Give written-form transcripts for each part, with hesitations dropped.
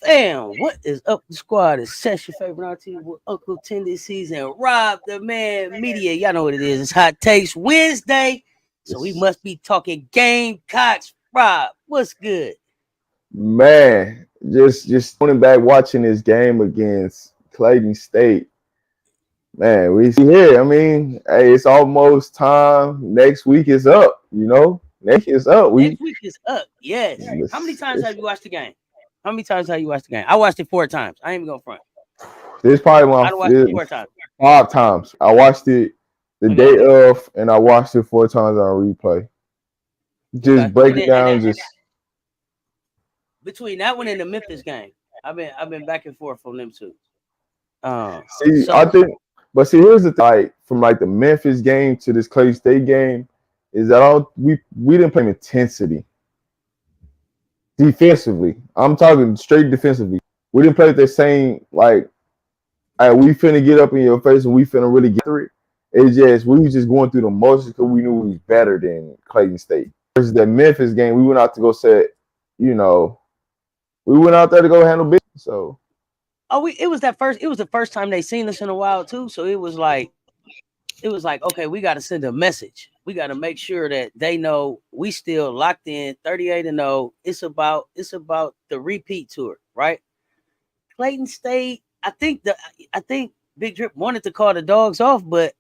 Damn, what is up, the squad? It's Session Favorite RT with Uncle Ten this season. Rob the Man Media. Y'all know what it is. It's Hot Takes Wednesday. So we must be talking Gamecocks. Rob, what's good? Man, just going back watching this game against Clayton State. Man, we see here. I mean, hey, it's almost time. Next week is up, you know? Next week is up. Next week is up, yes. How many times have you watched the game? How many times have you watched the game? I watched it 4 times. I ain't even going front. This probably I watched it 4 times. 5 times. I watched it the day of, and I watched it 4 times on replay. Just break it down. Just between that one and the Memphis game, I've been back and forth on them two. I think, but see, here's the thing. Like, from like the Memphis game to this Clayton State game, is that we didn't play intensity. Defensively, I'm talking straight defensively. We didn't play the same, like, we finna get up in your face and we finna really get through it. It's just, we was just going through the motions because we knew we was better than Clayton State. Versus that Memphis game, we went out to go set, we went out there to go handle business. So, it was the first time they seen us in a while too. So it was like, okay, we got to send a message. We got to make sure that they know we still locked in 38-0. It's about the repeat tour, right? Clayton State, I think Big Drip wanted to call the dogs off, but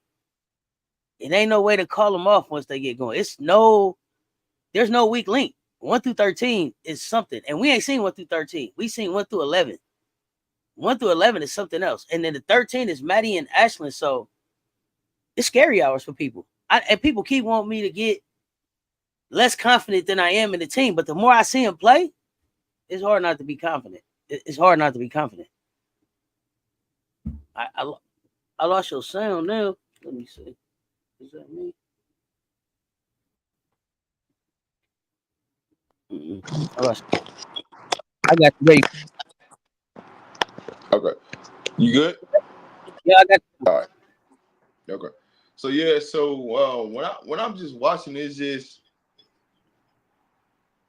it ain't no way to call them off once they get going. There's no weak link. 1 through 13 is something, and we ain't seen 1 through 13. We seen 1 through 11. 1 through 11 is something else, and then the 13 is Maddie and Ashland. So it's scary hours for people. And people keep wanting me to get less confident than I am in the team. But the more I see him play, it's hard not to be confident. It's hard not to be confident. I lost your sound now. Let me see. Is that me? I got you ready. Okay. You good? Yeah, I got you. All right. Okay. So yeah, when I'm just watching, it's just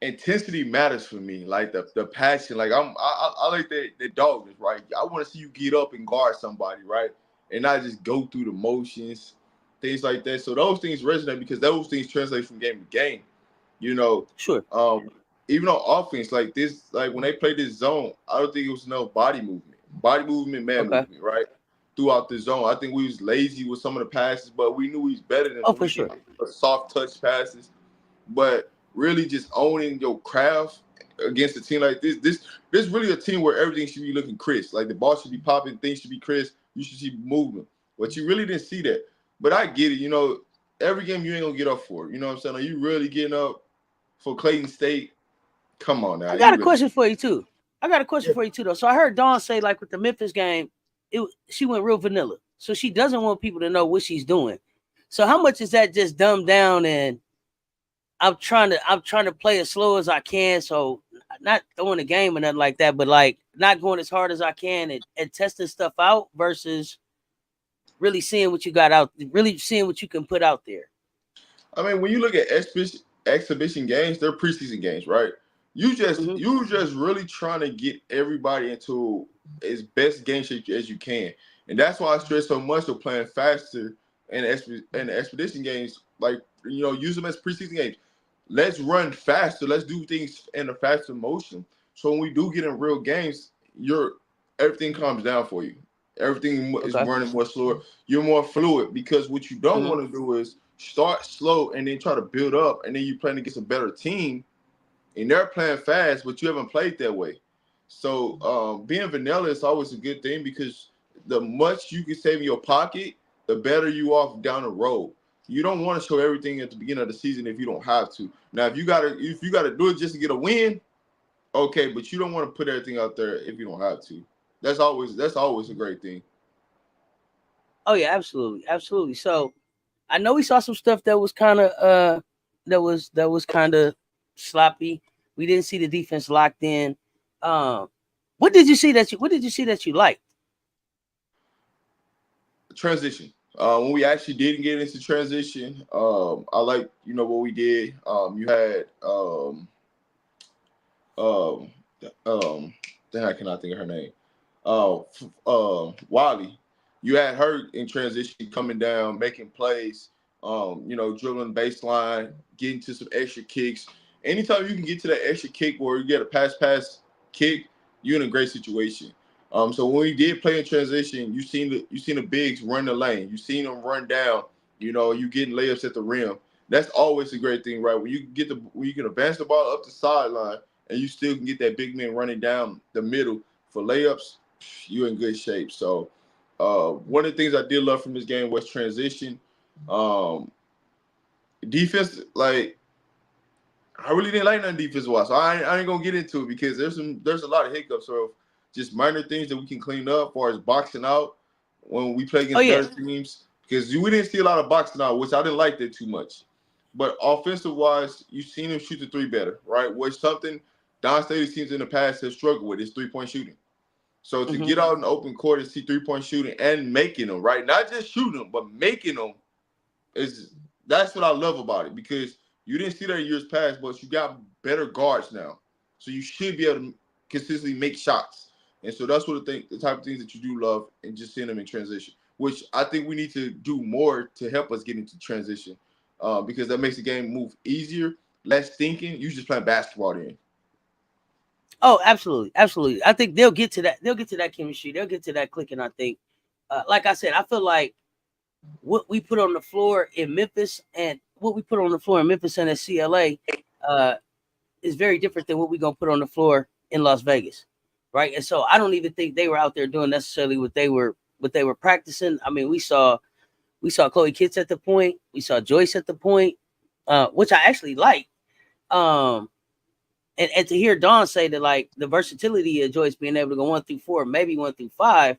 intensity matters for me. Like the passion. Like I like the dogness, right? I want to see you get up and guard somebody, right? And not just go through the motions, things like that. So those things resonate because those things translate from game to game. Sure. Even on offense, like this, like when they play this zone, I don't think it was enough body movement, movement, right? Throughout the zone. I think we was lazy with some of the passes, but we knew we was better than for sure. Soft touch passes. But really just owning your craft against a team like this. This really a team where everything should be looking crisp. Like the ball should be popping, things should be crisp, you should see movement. But you really didn't see that. But I get it, every game you ain't gonna get up for. You know what I'm saying? Are you really getting up for Clayton State? Come on now. I got a question for you too. Though. So I heard Dawn say, like with the Memphis game, she went real vanilla. So she doesn't want people to know what she's doing. So how much is that just dumbed down? And I'm trying to play as slow as I can. So not throwing the game or nothing like that, but like not going as hard as I can and testing stuff out versus really seeing what you got out, really seeing what you can put out there. I mean, when you look at exhibition games, they're preseason games, right? Mhm. you just really trying to get everybody into as best game shape as you can, and that's why I stress so much of playing faster and the expedition games. Like use them as preseason games. Let's run faster. Let's do things in a faster motion. So when we do get in real games, you're everything calms down for you. Everything is Okay. running more slower. You're more fluid because what you don't Mhm. want to do is start slow and then try to build up, and then you're playing against a better team and they're playing fast, but you haven't played that way. So being vanilla is always a good thing because the much you can save in your pocket, the better you are down the road. You don't want to show everything at the beginning of the season if you don't have to. Now, if you gotta do it just to get a win, okay, but you don't want to put everything out there if you don't have to. That's always a great thing. Oh yeah, absolutely, absolutely. So I know we saw some stuff that was kind of that was kind of sloppy. We didn't see the defense locked in. Um, what did you see that you liked? Transition. When we actually didn't get into transition, I like what we did. You had um um I cannot think of her name. Wiley. You had her in transition coming down, making plays, dribbling baseline, getting to some extra kicks. Anytime you can get to that extra kick where you get a pass kick, you're in a great situation. So when we did play in transition, you seen the bigs run the lane. You seen them run down. You getting layups at the rim. That's always a great thing, right? When you can advance the ball up the sideline and you still can get that big man running down the middle for layups, you're in good shape. So one of the things I did love from this game was transition. Um, defense, like I really didn't like none defense wise. So I ain't gonna get into it because there's a lot of hiccups. So just minor things that we can clean up as far as boxing out when we play Oh against yeah. better teams. Because we didn't see a lot of boxing out, which I didn't like that too much. But offensive wise, you've seen him shoot the three better, right? Which something Don Staley's teams in the past have struggled with is 3-point shooting. So to Hmm. get out in the open court and see 3-point shooting and making them, right? Not just shooting them, but making them is that's what I love about it because you didn't see that in years past, but you got better guards now, so you should be able to consistently make shots. And so that's what the type of things that you do love, and just seeing them in transition, which I think we need to do more to help us get into transition, because that makes the game move easier, less thinking. You just playing basketball then. Oh, absolutely, absolutely. I think they'll get to that. They'll get to that chemistry. They'll get to that clicking. I think. Like I said, I feel like what we put on the floor in Memphis and what we put on the floor in Memphis and at CLA uh, is very different than what we're gonna put on the floor in Las Vegas, right? And so I don't even think they were out there doing necessarily what they were practicing. I mean, we saw Chloe Kitts at the point, we saw Joyce at the point, which I actually like. Um, and to hear Dawn say that like the versatility of Joyce being able to go 1 through 4, maybe 1 through 5,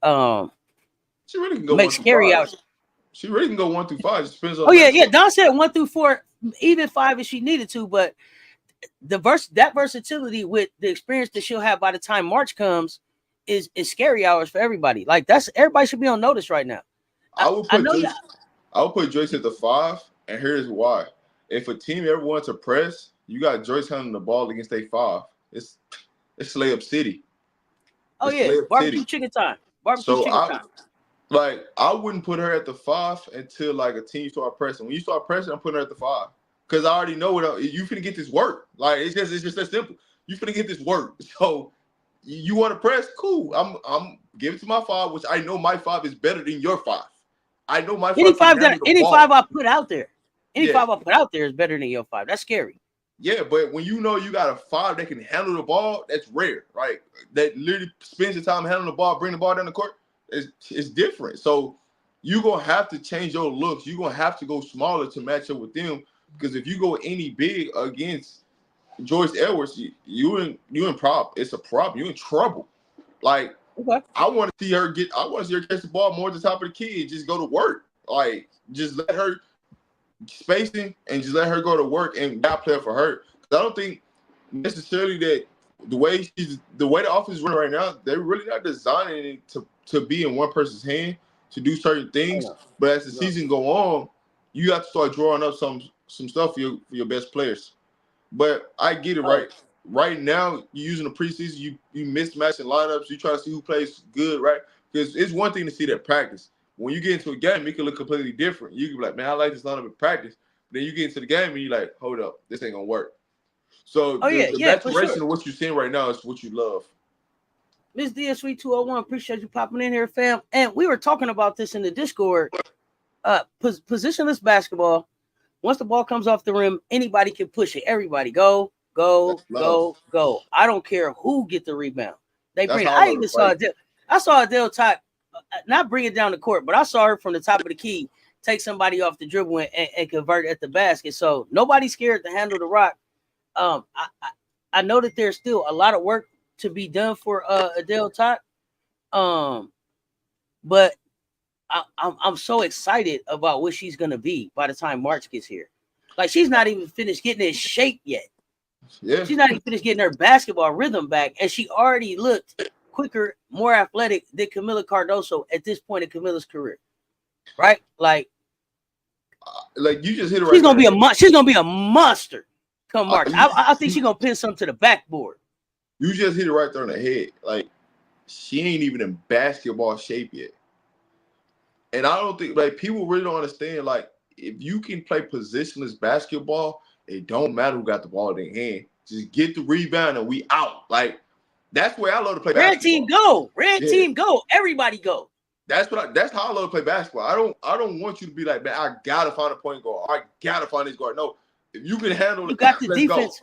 um, She really can go one makes through carry five. out. She really can go 1 through 5. It just depends Oh on the yeah, yeah. matchup. Don said 1 through 4, even 5 if she needed to, but that versatility with the experience that she'll have by the time March comes is scary hours for everybody. Like that's everybody should be on notice right now. I, I would I put know y'all. Joyce. I would put Joyce at the 5, and here's why. If a team ever wants to press, you got Joyce handling the ball against a 5. It's layup city. Oh It's yeah, layup barbecue city. chicken time. Barbecue So chicken time. I wouldn't put her at the 5 until like a team start pressing. When you start pressing, I'm putting her at the 5 because I already know what you finna get this work. Like it's just that simple. You finna get this work. So you want to press? Cool. I'm give it to my 5, which I know my 5 is better than your 5. I know my 5 can handle the Any five ball. I put out there, any Yeah, five I put out there is better than your 5. That's scary. yeah, but when you know you got a 5 that can handle the ball, that's rare, right? That literally spends the time handling the ball, bring the ball down the court. It's different. So you're gonna have to change your looks. You're gonna have to go smaller to match up with them. Because if you go any big against Joyce Edwards, you in problem. It's a problem. You're in trouble. Like Okay. I want to see her catch the ball more at the top of the key and just go to work. Like just let her spacing and just let her go to work and got player for her. 'Cause I don't think necessarily that the way the offense is running right now, they're really not designing it to be in one person's hand to do certain Oh things. no, But as the no. season go on, you have to start drawing up some stuff for your best players. But I get it Oh, right. Right now, you're using the preseason, you mismatching lineups, you try to see who plays good, right? Because it's one thing to see that practice. When you get into a game, it can look completely different. You can be like, man, I like this lineup in practice. Then you get into the game and you're like, hold up, this ain't gonna work. So oh the, yeah, the yeah, for sure. maturation of what you're seeing right now is what you love. Miss DS3 201, appreciate you popping in here, fam. And we were talking about this in the Discord. Positionless basketball. Once the ball comes off the rim, anybody can push it. Everybody go, go, That's love. go, go. I don't care who get the rebound. They That's bring it. how I I love to even saw play. Adele. I saw Adele Top, not bring it down the court, but I saw her from the top of the key take somebody off the dribble and convert at the basket. So nobody's scared to handle the rock. I know that there's still a lot of work to be done for Adele Top. But I'm so excited about what she's gonna be by the time March gets here. Like she's not even finished getting in shape yet. Yeah. She's not even finished getting her basketball rhythm back, and she already looked quicker, more athletic than Camila Cardoso at this point in Camila's career. Right? Like Like you just hit it she's right gonna there. be she's gonna be a monster come March. You, I think she's gonna pin something to the backboard. you just hit it right there on the head. Like she ain't even in basketball shape yet. And I don't think like people really don't understand. Like if you can play positionless basketball, it don't matter who got the ball in their hand. Just get the rebound and we out. Like that's where I love to play Red team basketball. go, red Yeah, team go, everybody go. that's how I love to play basketball. I don't want you to be like, man, I gotta find a point guard. I gotta find this guard. No, if you can handle You it, got the let's go. defense.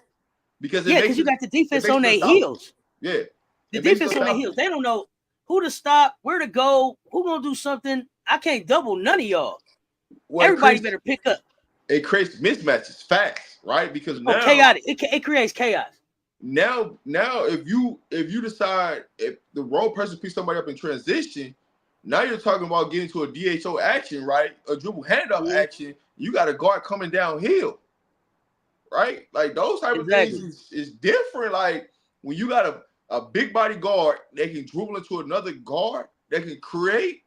Because Yeah, because you got the it defense makes on you their unstoppable. heels. Yeah, The it makes you defense on their heels. unstoppable. They don't know who to stop, where to go, who gonna do something. I can't double none of y'all. Well, Everybody better pick up. it creates mismatches fast, right? Because Oh, now chaotic. It creates chaos. now if you decide if the wrong person picks somebody up in transition, now you're talking about getting to a DHO action, right? A dribble handoff Mm-hmm. action. You got a guard coming downhill, right? Like those type of things Exactly. is different. Like when you got a big body guard that can dribble into another guard, that can create,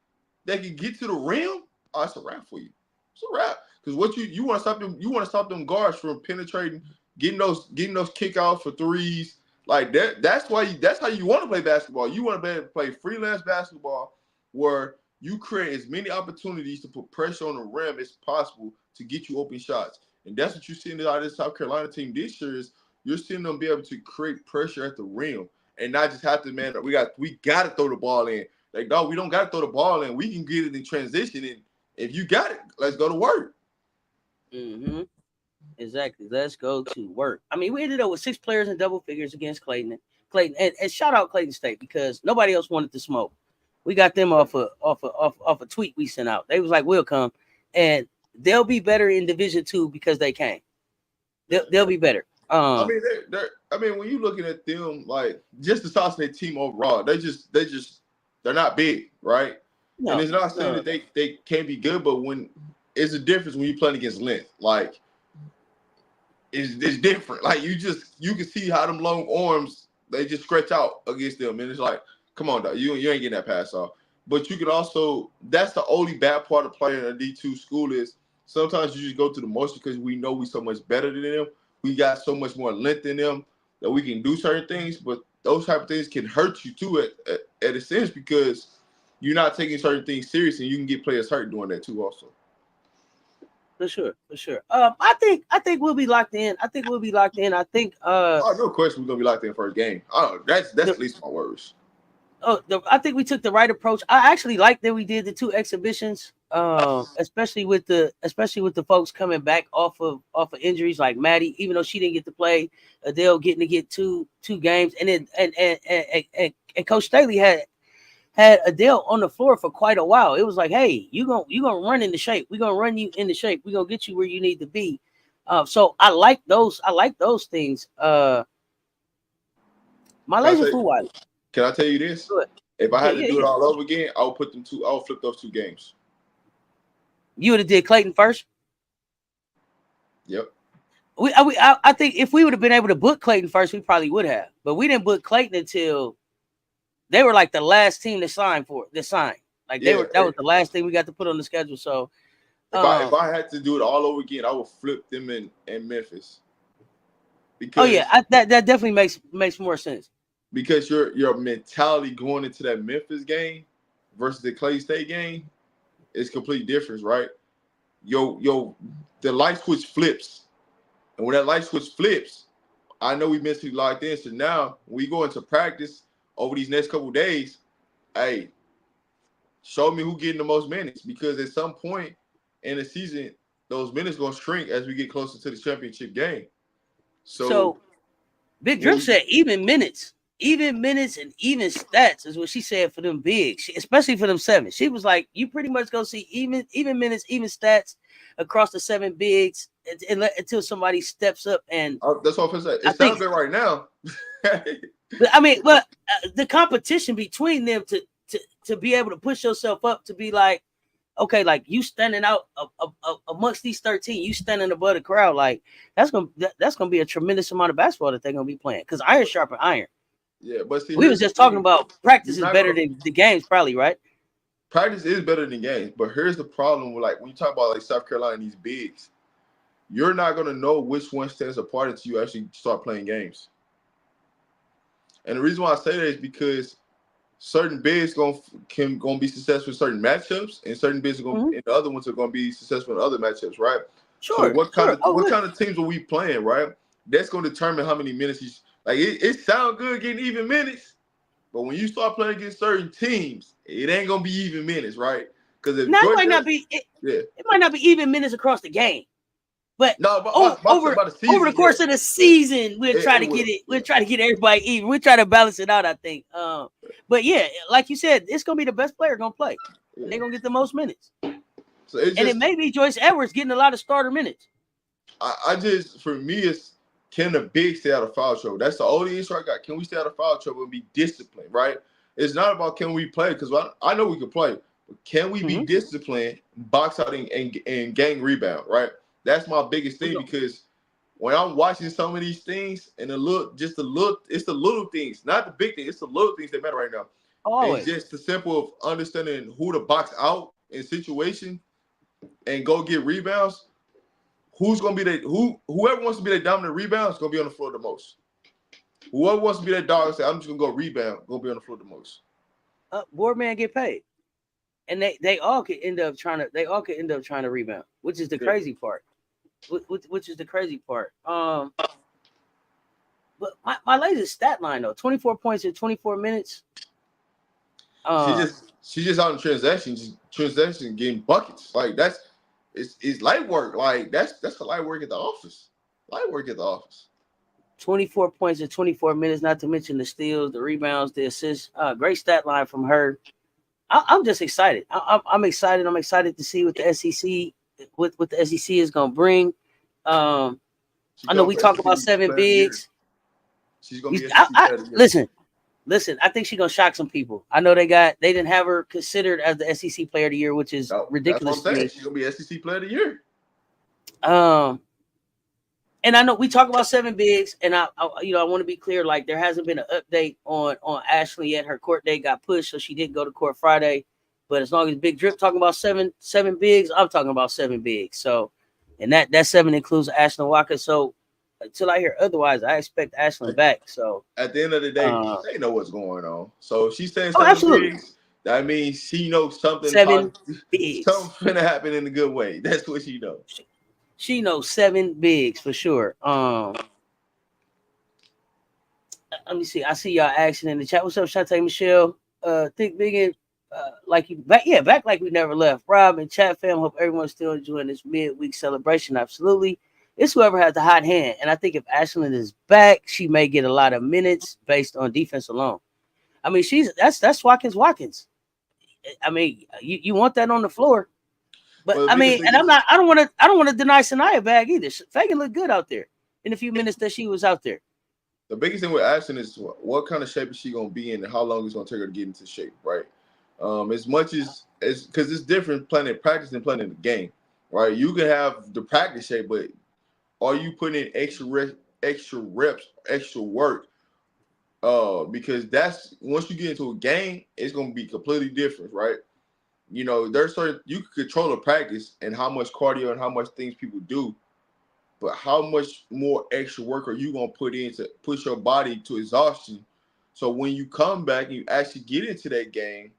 that can get to the rim. Oh, it's a wrap for you. It's a wrap. Because what you want to stop them, you want to stop them guards from penetrating, getting those kickouts for threes. Like that's why that's how you want to play basketball. You want to be able to play freelance basketball where you create as many opportunities to put pressure on the rim as possible to get you open shots. And that's what you're seeing out of this South Carolina team this year is you're seeing them be able to create pressure at the rim and not just have to, man, we got to throw the ball in. Like, no, we don't got to throw the ball in. We can get it in transition. And if you got it, let's go to work. Mm-hmm. Exactly. Let's go to work. I mean, we ended up with 6 players in double figures against Clayton. And shout out Clayton State because nobody else wanted to smoke. We got them off a tweet we sent out. They was like, "We'll come," and they'll be better in Division 2 because they came. They'll be better. I mean, I mean, when you're looking at them, like just the size of their team overall, they're not big, right? And No, it's not saying no, that they can't be good, but when it's a difference when you're playing against length. Like it's different. Like you can see how them long arms they just stretch out against them, and it's like, come on, dog, you ain't getting that pass off. But you can also that's the only bad part of playing a D2 school is sometimes you just go through the motion because we know we so much better than them. We got so much more length in them that we can do certain things, but those type of things can hurt you too at a sense because you're not taking certain things serious, and you can get players hurt doing that too also. for sure, for sure. I think we'll be locked in. I think we'll be locked in. I think Oh, no question we're gonna be locked in first game. Oh, that's the, at least my words. I think we took the right approach. I actually like that we did the 2 exhibitions, especially with the folks coming back off of injuries like Maddie, even though she didn't get to play, Adele getting to get two games, and then and Coach Staley had Adele on the floor for quite a while. It was like, hey, you gonna run into shape. We're gonna run you into shape. We're gonna get you where you need to be. So I like those. I like those things. My Can I laser tell food wise. can I tell you this? Good. If I Yeah, had to yeah, do it yeah. all over again, I'll flip those 2 games. You would have did Clayton first. Yep. I think if we would have been able to book Clayton first, we probably would have. But we didn't book Clayton until they were like the last team to sign. Like Yeah. that was the last thing we got to put on the schedule. So If I had to do it all over again, I would flip them in Memphis. Oh yeah, because that definitely makes more sense. because your mentality going into that Memphis game versus the Clay State game is complete difference, right? Yo, the light switch flips, and when that light switch flips, I know we mentally locked in. So now when we go into practice over these next couple of days, hey, show me who getting the most minutes because at some point in the season, those minutes gonna shrink as we get closer to the championship game. So So Big when Drip we said even minutes and even stats is what she said for them bigs, especially for them seven. She was like, you pretty much go see even minutes, even stats across the seven bigs until somebody steps up. And that's what I'm saying. I It sounds think, good right now. I mean, well, the competition between them to be able to push yourself up to be like, okay, like you standing out amongst these 13, you standing above the crowd, like that's gonna be a tremendous amount of basketball that they're gonna be playing because iron sharpen iron. Yeah, but see, We was here's the just talking thing: about practice you're is not better gonna than the games, probably, right? practice is better than games. But here's the problem with like when you talk about like South Carolina and these bigs, you're not gonna know which one stands apart until you actually start playing games. And the reason why I say that is because certain bigs gonna be successful in certain matchups, and certain bigs are gonna Mm-hmm. and the other ones are gonna be successful in other matchups, right? So Sure, sure. what kind of teams are we playing, right? That's gonna determine how many minutes you like. It sounds good getting even minutes, but when you start playing against certain teams, it ain't gonna be even minutes, right? Because if Now it might Georgia, not be yeah, it might not be even minutes across the game, but no, over about the over season, the yeah, course of the season, we'll try it to get will, it. yeah, We'll try to get everybody even. We'll try to balance it out, I think. But yeah, like you said, it's gonna be the best player gonna play, and yeah. they're gonna get the most minutes. So it's And it just may be Joyce Edwards getting a lot of starter minutes. I just for me it's can the big stay out of foul trouble? That's the only issue I got. Can we stay out of foul trouble and be disciplined? Right? It's not about can we play because I know we can play, but can we be Mm-hmm. disciplined, box out and gang rebound? Right? That's my biggest We thing go because when I'm watching some of these things and it's the little things, not the big things. It's the little things that matter right now. It's always. just the simple of understanding who to box out in situation and go get rebounds. Who's gonna be whoever wants to be that dominant rebound is gonna be on the floor the most. Whoever wants to be that dog and say, I'm just gonna go rebound, gonna be on the floor the most. Board man get paid, and they all could end up trying to rebound, which is the Yeah. crazy part. Which is the crazy part. But my latest stat line though, 24 points in 24 minutes. Uh, She just out in transaction getting buckets. Like it's light work. Like that's the light work at the office. Light work at the office. 24 points in 24 minutes, not to mention the steals, the rebounds, the assists. Great stat line from her. I'm just excited. I'm excited. I'm excited to see what the SEC what the SEC is gonna bring. Um, She I know going we for talk about SEC seven player of the year. bigs. She's gonna be SEC player of the year. Listen. I think she's gonna shock some people. I know they didn't have her considered as the SEC player of the year, which is No, that's what ridiculous I'm to saying. me. She's gonna be SEC player of the year. Um, and I know we talk about seven bigs, and I want to be clear. Like there hasn't been an update on Ashley yet. Her court date got pushed, so she didn't go to court Friday. But as long as Big Drip talking about seven bigs, I'm talking about seven bigs. So, and that seven includes Ashlyn Walker. So until I hear otherwise, I expect Ashlyn back. So, At the end of the day, uh, they know what's going on. So if she's saying oh, seven absolutely, bigs, that means she knows something seven positive, bigs. something finna happen in a good way. That's what she knows. She knows seven bigs for sure. Let me see. I see y'all action in the chat. What's up, Shantae Michelle? Thick Big like you back, yeah, back like we never left. Rob and chat fam, hope everyone's still enjoying this midweek celebration. Absolutely. It's whoever has the hot hand. And I think if Ashlyn is back, she may get a lot of minutes based on defense alone. I mean, that's Watkins. I mean, you want that on the floor. But But the I biggest mean, thing and is I don't want to deny Sanaya bag either. Fagan looked good out there in a few minutes that she was out there. the biggest thing with Ashton is what kind of shape is she gonna be in and how long it's gonna take her to get into shape, right? As much as because it's different playing in practice than playing in the game, right? You can have the practice shape, but are you putting in extra reps, extra work? Because that's once you get into a game, it's gonna be completely different, right? There's certain you can control the practice and how much cardio and how much things people do, but how much more extra work are you gonna put in to push your body to exhaustion? So when you come back and you actually get into that game,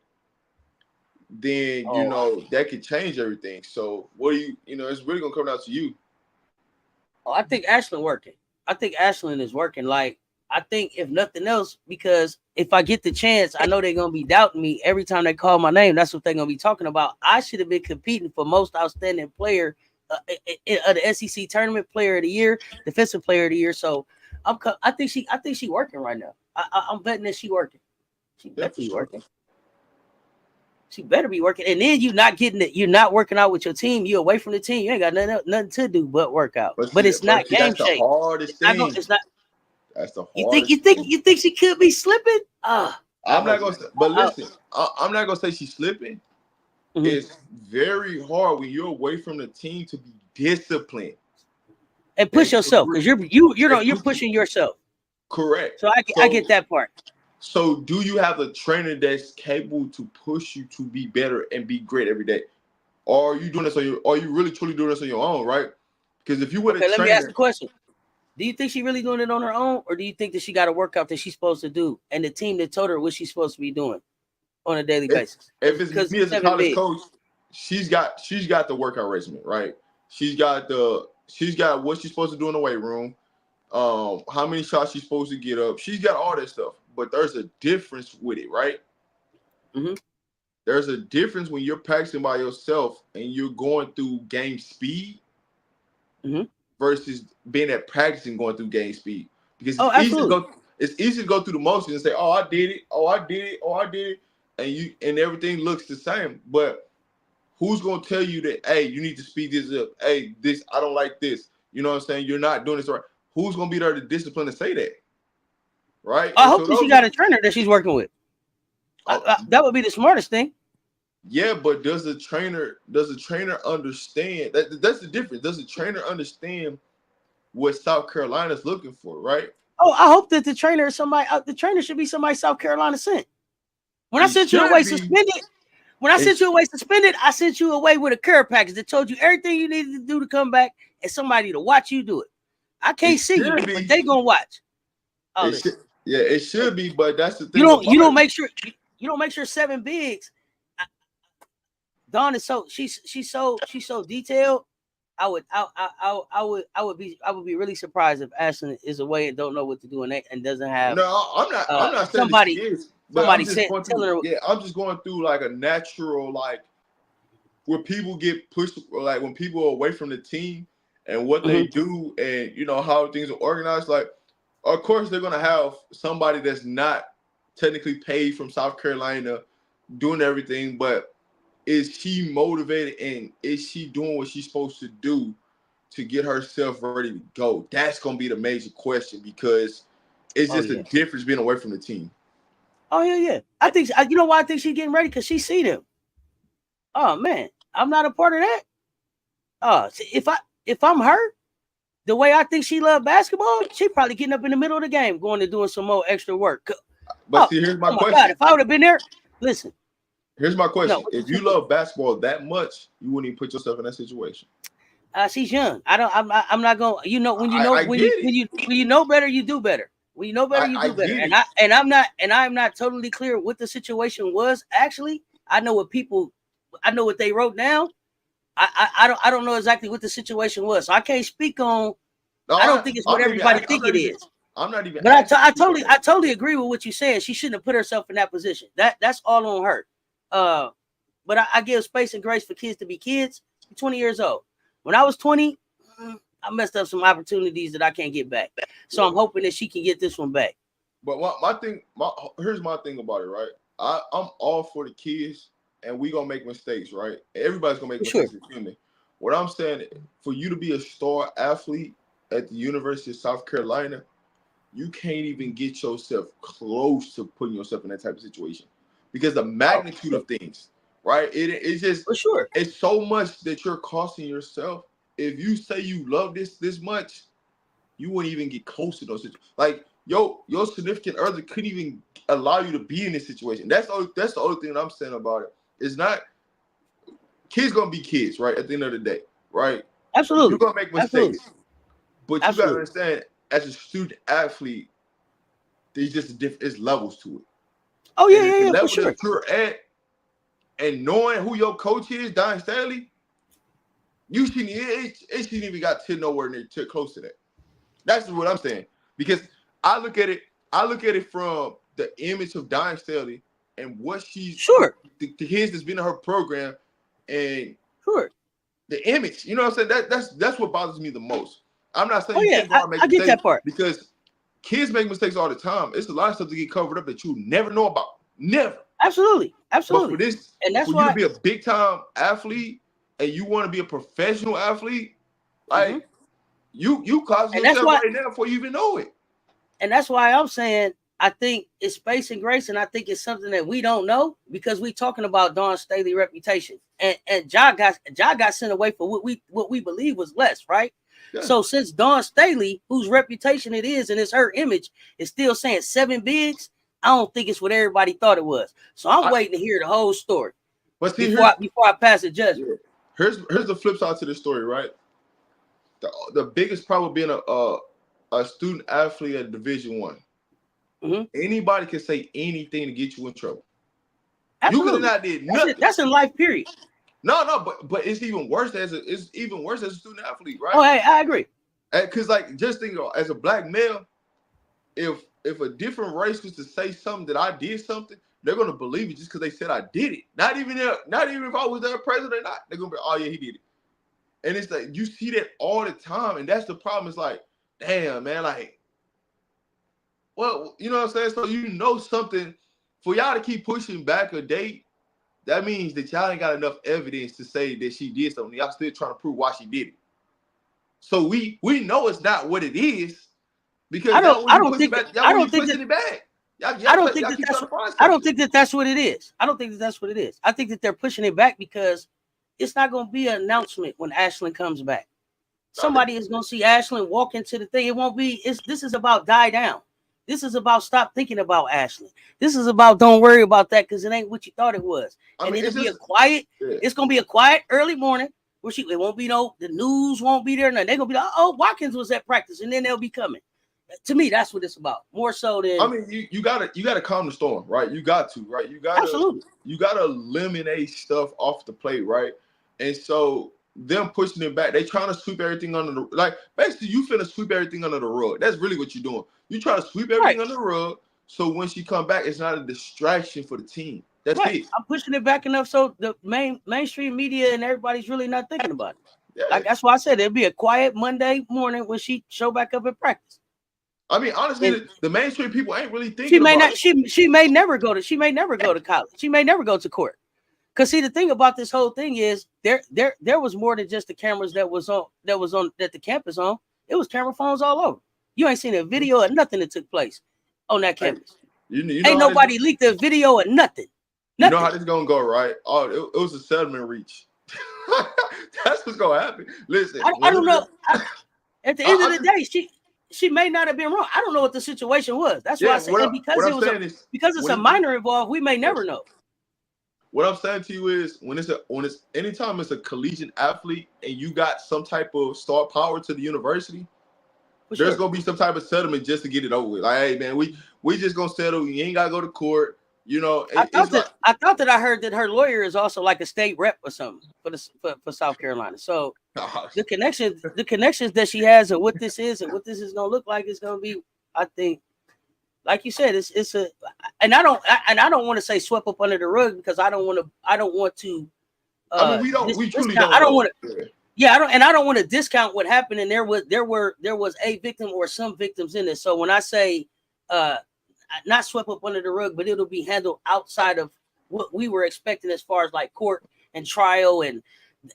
then Oh, that could change everything. So what do it's really gonna come down to you. I think Ashlyn working. I think Ashlyn is working. Like, I think if nothing else, because if I get the chance, I know they're gonna be doubting me every time they call my name. That's what they're gonna be talking about. I should have been competing for most outstanding player of the SEC tournament, player of the year, defensive player of the year. So I think she working right now. I'm betting that she working. She Yeah, better for be sure. working. She better be working. And then you're not getting it. You're not working out with your team. You're away from the team. You ain't got nothing to do but work out. But it's not game That's the shape. hardest It's not going. thing. It's not. That's the You think you hardest think thing. you think she could be slipping? I I'm not hope gonna not. say, but listen, I'm not gonna say she's slipping. Mhm. It's very hard when you're away from the team to be disciplined And push and yourself because you're push you. pushing yourself. Correct. So I get So that part. so do you have a trainer that's capable to push you to be better and be great every day? Or are you doing this on your? Are you really truly doing this on your own, right? Because if you were a Okay, let me ask the trainer, question. Do you think she really doing it on her own, or do you think that she got a workout that she's supposed to do, and the team that told her what she's supposed to be doing on a daily if, basis? if it's Because me as a seven college big. coach, she's got the workout regimen, right? She's got what she's supposed to do in the weight room. How many shots she's supposed to get up. She's got all that stuff, but there's a difference with it, right? Mm-hmm. There's a difference when you're practicing by yourself and you're going through game speed Mm-hmm. versus being at practice and going through game speed. Because Oh, absolutely. it's easy to go through the motions and say, "Oh, I did it. Oh, I did it. Oh, I did it," and everything looks the same. But who's gonna tell you that? Hey, you need to speed this up. Hey, this I don't like this. You know what I'm saying? You're not doing this right. Who's gonna be there to discipline to say that? Right? I And hope so that she those got a trainer that she's working with. are, That would be the smartest thing. yeah, but does the trainer understand that's the difference? Does the trainer understand what South Carolina's looking for, right? Oh, I hope that the trainer is somebody. The trainer should be somebody South Carolina sent. When I It sent you should away be. suspended, when I It, sent you away suspended, I sent you away with a care package that told you everything you needed to do to come back and somebody to watch you do it. I it can't see you, should but be. they gonna watch. Oh, It should. listen, Yeah, it should be. But that's the you thing don't about you don't it. make sure you don't make sure seven bigs. Dawn is so she's so detailed. I would be really surprised if Ashton is away and don't know what to do and doesn't have No, I'm not. I'm not saying that she somebody is, but I'm somebody just going through. telling her. Yeah, I'm just going through like a natural like where people get pushed, like when people are away from the team and what they Mhm. do, and how things are organized. Like, of course, they're gonna have somebody that's not technically paid from South Carolina doing everything, but is she motivated and is she doing what she's supposed to do to get herself ready to go? That's gonna be the major question because it's Oh just a yeah. difference being away from the team. Oh yeah, yeah. I think you know why I think she's getting ready because she see them. Oh man, I'm not a part of that. If I'm her, the way I think she love basketball, she probably getting up in the middle of the game, going to doing some more extra work. But Oh, see, here's my oh my God! question. If I would have been there, listen. Here's my No, question. what you If you saying? love basketball that much, you wouldn't even put yourself in that situation. She's young. I don't. I'm not going. You know when you know I get it. when you know better, you do better. When you know better, you I do better. get And it. I'm not totally clear what the situation was. Actually, I know what they wrote down. I don't know exactly what the situation was. So I can't speak on. No, I don't think it's what I'm not even. everybody think it is. I'm not even But asking you about I that. totally agree with what you said. She shouldn't have put herself in that position. That's all on her. Uh, but I give space and grace for kids to be kids. I'm 20 years old. When I was 20, I messed up some opportunities that I can't get back. So Yeah. I'm hoping that she can get this one back. But my thing, here's my thing about it, right? I'm all for the kids, and we gonna make mistakes, right? Everybody's gonna make For sure. mistakes in human. What I'm saying, for you to be a star athlete at the University of South Carolina, you can't even get yourself close to putting yourself in that type of situation because the Oh, magnitude of things, right? It's just for sure. it's so much that you're costing yourself. If you say you love this much, you wouldn't even get close to those situations. Like your significant other couldn't even allow you to be in this situation. That's the only thing that I'm saying about it. It's not kids gonna be kids, right? At the end of the day, right? You're Absolutely. gonna make Absolutely. mistakes. But you gotta understand, as a student athlete, there's just it's levels to it. Oh and yeah, the for level sure. that you're at, and knowing who your coach is, Don Staley, you shouldn't. It shouldn't even got to nowhere near close to that. That's what I'm saying. Because I look at it from the image of Don Staley and what she's the kids that's been in her program, and the image. You know what I'm saying? That's what bothers me the most. I'm not saying you can't go out and make mistakes, get that part, because kids make mistakes all the time. It's a lot of stuff to get covered up that you never know about. Never. Absolutely. But for this, and that's for why you to be a big time athlete and you want to be a professional athlete, like you causing yourself right now before you even know it. And that's why I'm saying I think it's space and grace, and I think it's something that we don't know because we talking about Dawn Staley reputation, and Ja got sent away for what we believe was less, right? Yeah. So since Dawn Staley, whose reputation it is and it's her image, is still saying 7 bigs, I don't think it's what everybody thought it was. So I'm waiting to hear the whole story. But see, before I pass a judgment. Yeah. Here's the flip side to the story, right? The biggest problem being a student athlete at Division I. Anybody can say anything to get you in trouble. Absolutely. You could have not did nothing. That's in life, period. No, but it's even worse as a student athlete, right? Oh, hey, I agree. Because like, just think, as a black male, if a different race was to say something that I did something, they're gonna believe it just because they said I did it. Not even if I was their president or not. They're gonna be, oh yeah, he did it. And it's like you see that all the time, and that's the problem. It's like, damn, man, like, well, you know what I'm saying? So you know something, for y'all to keep pushing back a date, that means that y'all ain't got enough evidence to say that she did something. Y'all still trying to prove why she did it. So we know it's not what it is, because I don't think that's what it is. I don't think that's what it is. I think that they're pushing it back because it's not going to be an announcement when Ashlyn comes back. Somebody is going to see Ashlyn walk into the thing. It won't be. This is about die down. This is about stop thinking about Ashlyn. This is about don't worry about that because it ain't what you thought it was. And it'll be a quiet. Yeah. It's going to be a quiet early morning where it won't be the news won't be there. They're going to be like, oh, Watkins was at practice, and then they'll be coming. To me, that's what it's about. More so than, I mean, you gotta calm the storm, right? You got to, right? You gotta eliminate stuff off the plate, right? And so them pushing it back, they trying to sweep everything under the, like, basically you finna sweep everything under the rug. That's really what you're doing. You try to sweep everything under the rug, so when she come back, it's not a distraction for the team. That's it. I'm pushing it back enough so the mainstream media and everybody's really not thinking about it. Yeah. Like, that's why I said it'll be a quiet Monday morning when she show back up at practice. I mean, honestly, the mainstream people ain't really thinking about it. She may never go to college. She may never go to court. Because see, the thing about this whole thing is there was more than just the cameras that was on that the campus on. It was camera phones all over. You ain't seen a video or nothing that took place on that campus. You know, ain't nobody leaked a video or nothing. You know how this gonna go, right? Oh, it was a settlement reach. That's what's gonna happen. Listen, I don't know. At the end of the day, she may not have been wrong. I don't know what the situation was. That's why I said because it's a minor involved, we may never know. What I'm saying to you is anytime it's a collegiate athlete and you got some type of star power to the university, there's gonna be some type of settlement just to get it over with. Like, hey man, we just gonna settle. You ain't gotta go to court. You know, I thought that I heard that her lawyer is also like a state rep or something for South Carolina. So the connections that she has and what this is and what this is gonna look like is gonna be, I think, like you said, it's a, and I don't want to say swept up under the rug because I don't want to. I mean, we truly don't. I don't want to. Yeah, I don't want to discount what happened. And there was a victim or some victims in this. So when I say not swept up under the rug, but it'll be handled outside of what we were expecting as far as like court and trial. And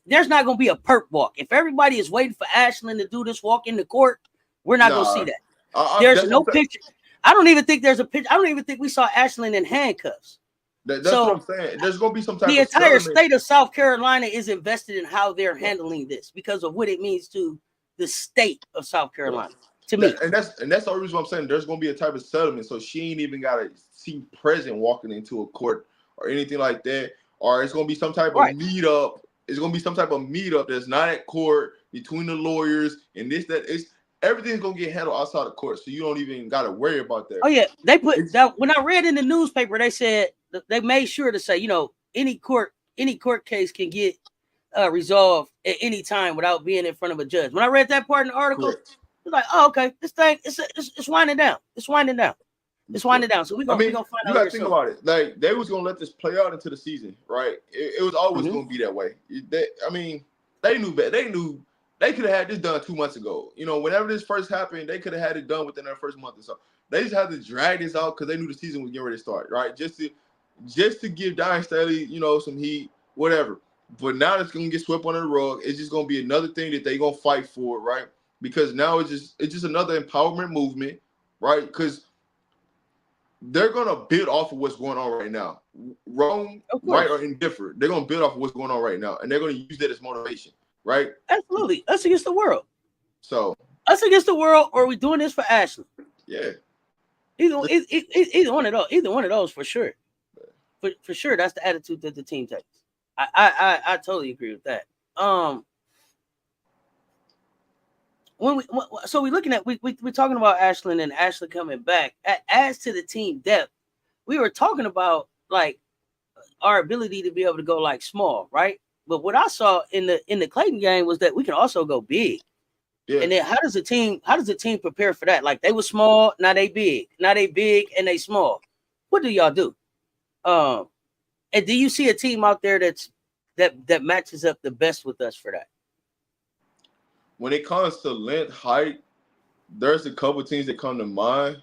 there's not going to be a perp walk. If everybody is waiting for Ashlyn to do this walk into court, we're not going to see that. There's no picture. I don't even think there's a picture. I don't even think we saw Ashlyn in handcuffs. That's what I'm saying. There's going to be some type of the entire state of South Carolina is invested in how they're handling this because of what it means to the state of South Carolina. To me, and that's the only reason why I'm saying there's going to be a type of settlement. So she ain't even got to see present walking into a court or anything like that. Or it's going to be some type of meetup. It's going to be some type of meetup that's not at court between the lawyers and this, that. everything's gonna get handled outside the court, so you don't even gotta worry about that. Oh yeah, they put that when I read in the newspaper, they said they made sure to say, any court case can get resolved at any time without being in front of a judge. When I read that part in the article, Correct. it's like, oh, okay, this thing it's winding down. It's winding down. It's winding down. So we gonna find you out. Gotta think about it. Like they was gonna let this play out into the season, right? It was always gonna be that way. They knew better. They knew they could have had this done 2 months ago. Whenever this first happened, they could have had it done within their first month or so. They just had to drag this out because they knew the season was getting ready to start, right? Just to give Diane Staley, some heat, whatever. But now it's gonna get swept under the rug. It's just gonna be another thing that they gonna fight for, right? Because now it's just another empowerment movement, right? Because they're gonna build off of what's going on right now, wrong, right, or indifferent. They're gonna build off of what's going on right now, and they're gonna use that as motivation, right? Absolutely, us against the world. So us against the world, or are we doing this for Ashley? Yeah, either one of those. Either one of those for sure. For sure, that's the attitude that the team takes. I totally agree with that. We're looking at we're talking about Ashland and Ashley coming back. As to the team depth, we were talking about like our ability to be able to go like small, right? But what I saw in the Clayton game was that we can also go big. Yeah. And then how does the team prepare for that? Like they were small, now they big. Now they big and they small. What do y'all do? And do you see a team out there that matches up the best with us for that? When it comes to length, height, there's a couple teams that come to mind.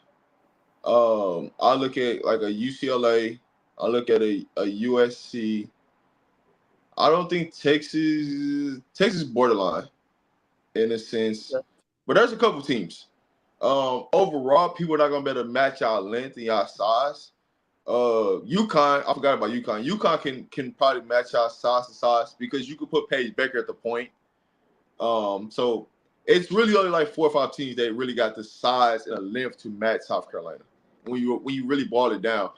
I look at like a UCLA. I look at a USC. I don't think Texas borderline in a sense, but there's a couple teams. Overall, people are not gonna be able to match our length and our size. UConn, I forgot about UConn. UConn can probably match our size because you could put Paige Becker at the point. So it's really only like 4 or 5 teams that really got the size and the length to match South Carolina when you really boil it down.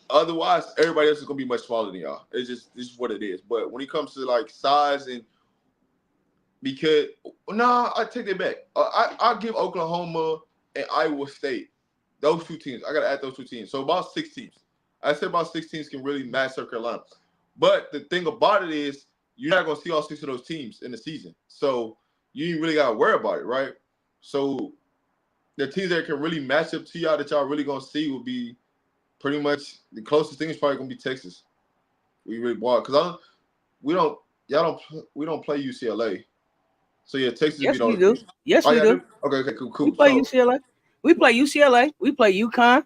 Otherwise, everybody else is gonna be much smaller than y'all. This is what it is. But when it comes to like size I take that back. I give Oklahoma and Iowa State those 2 teams. I gotta add those 2 teams. So about 6 teams. I said about 6 teams can really match South Carolina. But the thing about it is you're not gonna see all 6 of those teams in the season. So you ain't really gotta worry about it, right? So the teams that can really match up to y'all that y'all really gonna see will be pretty much the closest thing is probably gonna be Texas. We really bought because we don't play UCLA. So yeah, Texas. Yes, we do. Yes, we do. Okay, cool. We play UCLA. We play UCLA. We play UConn.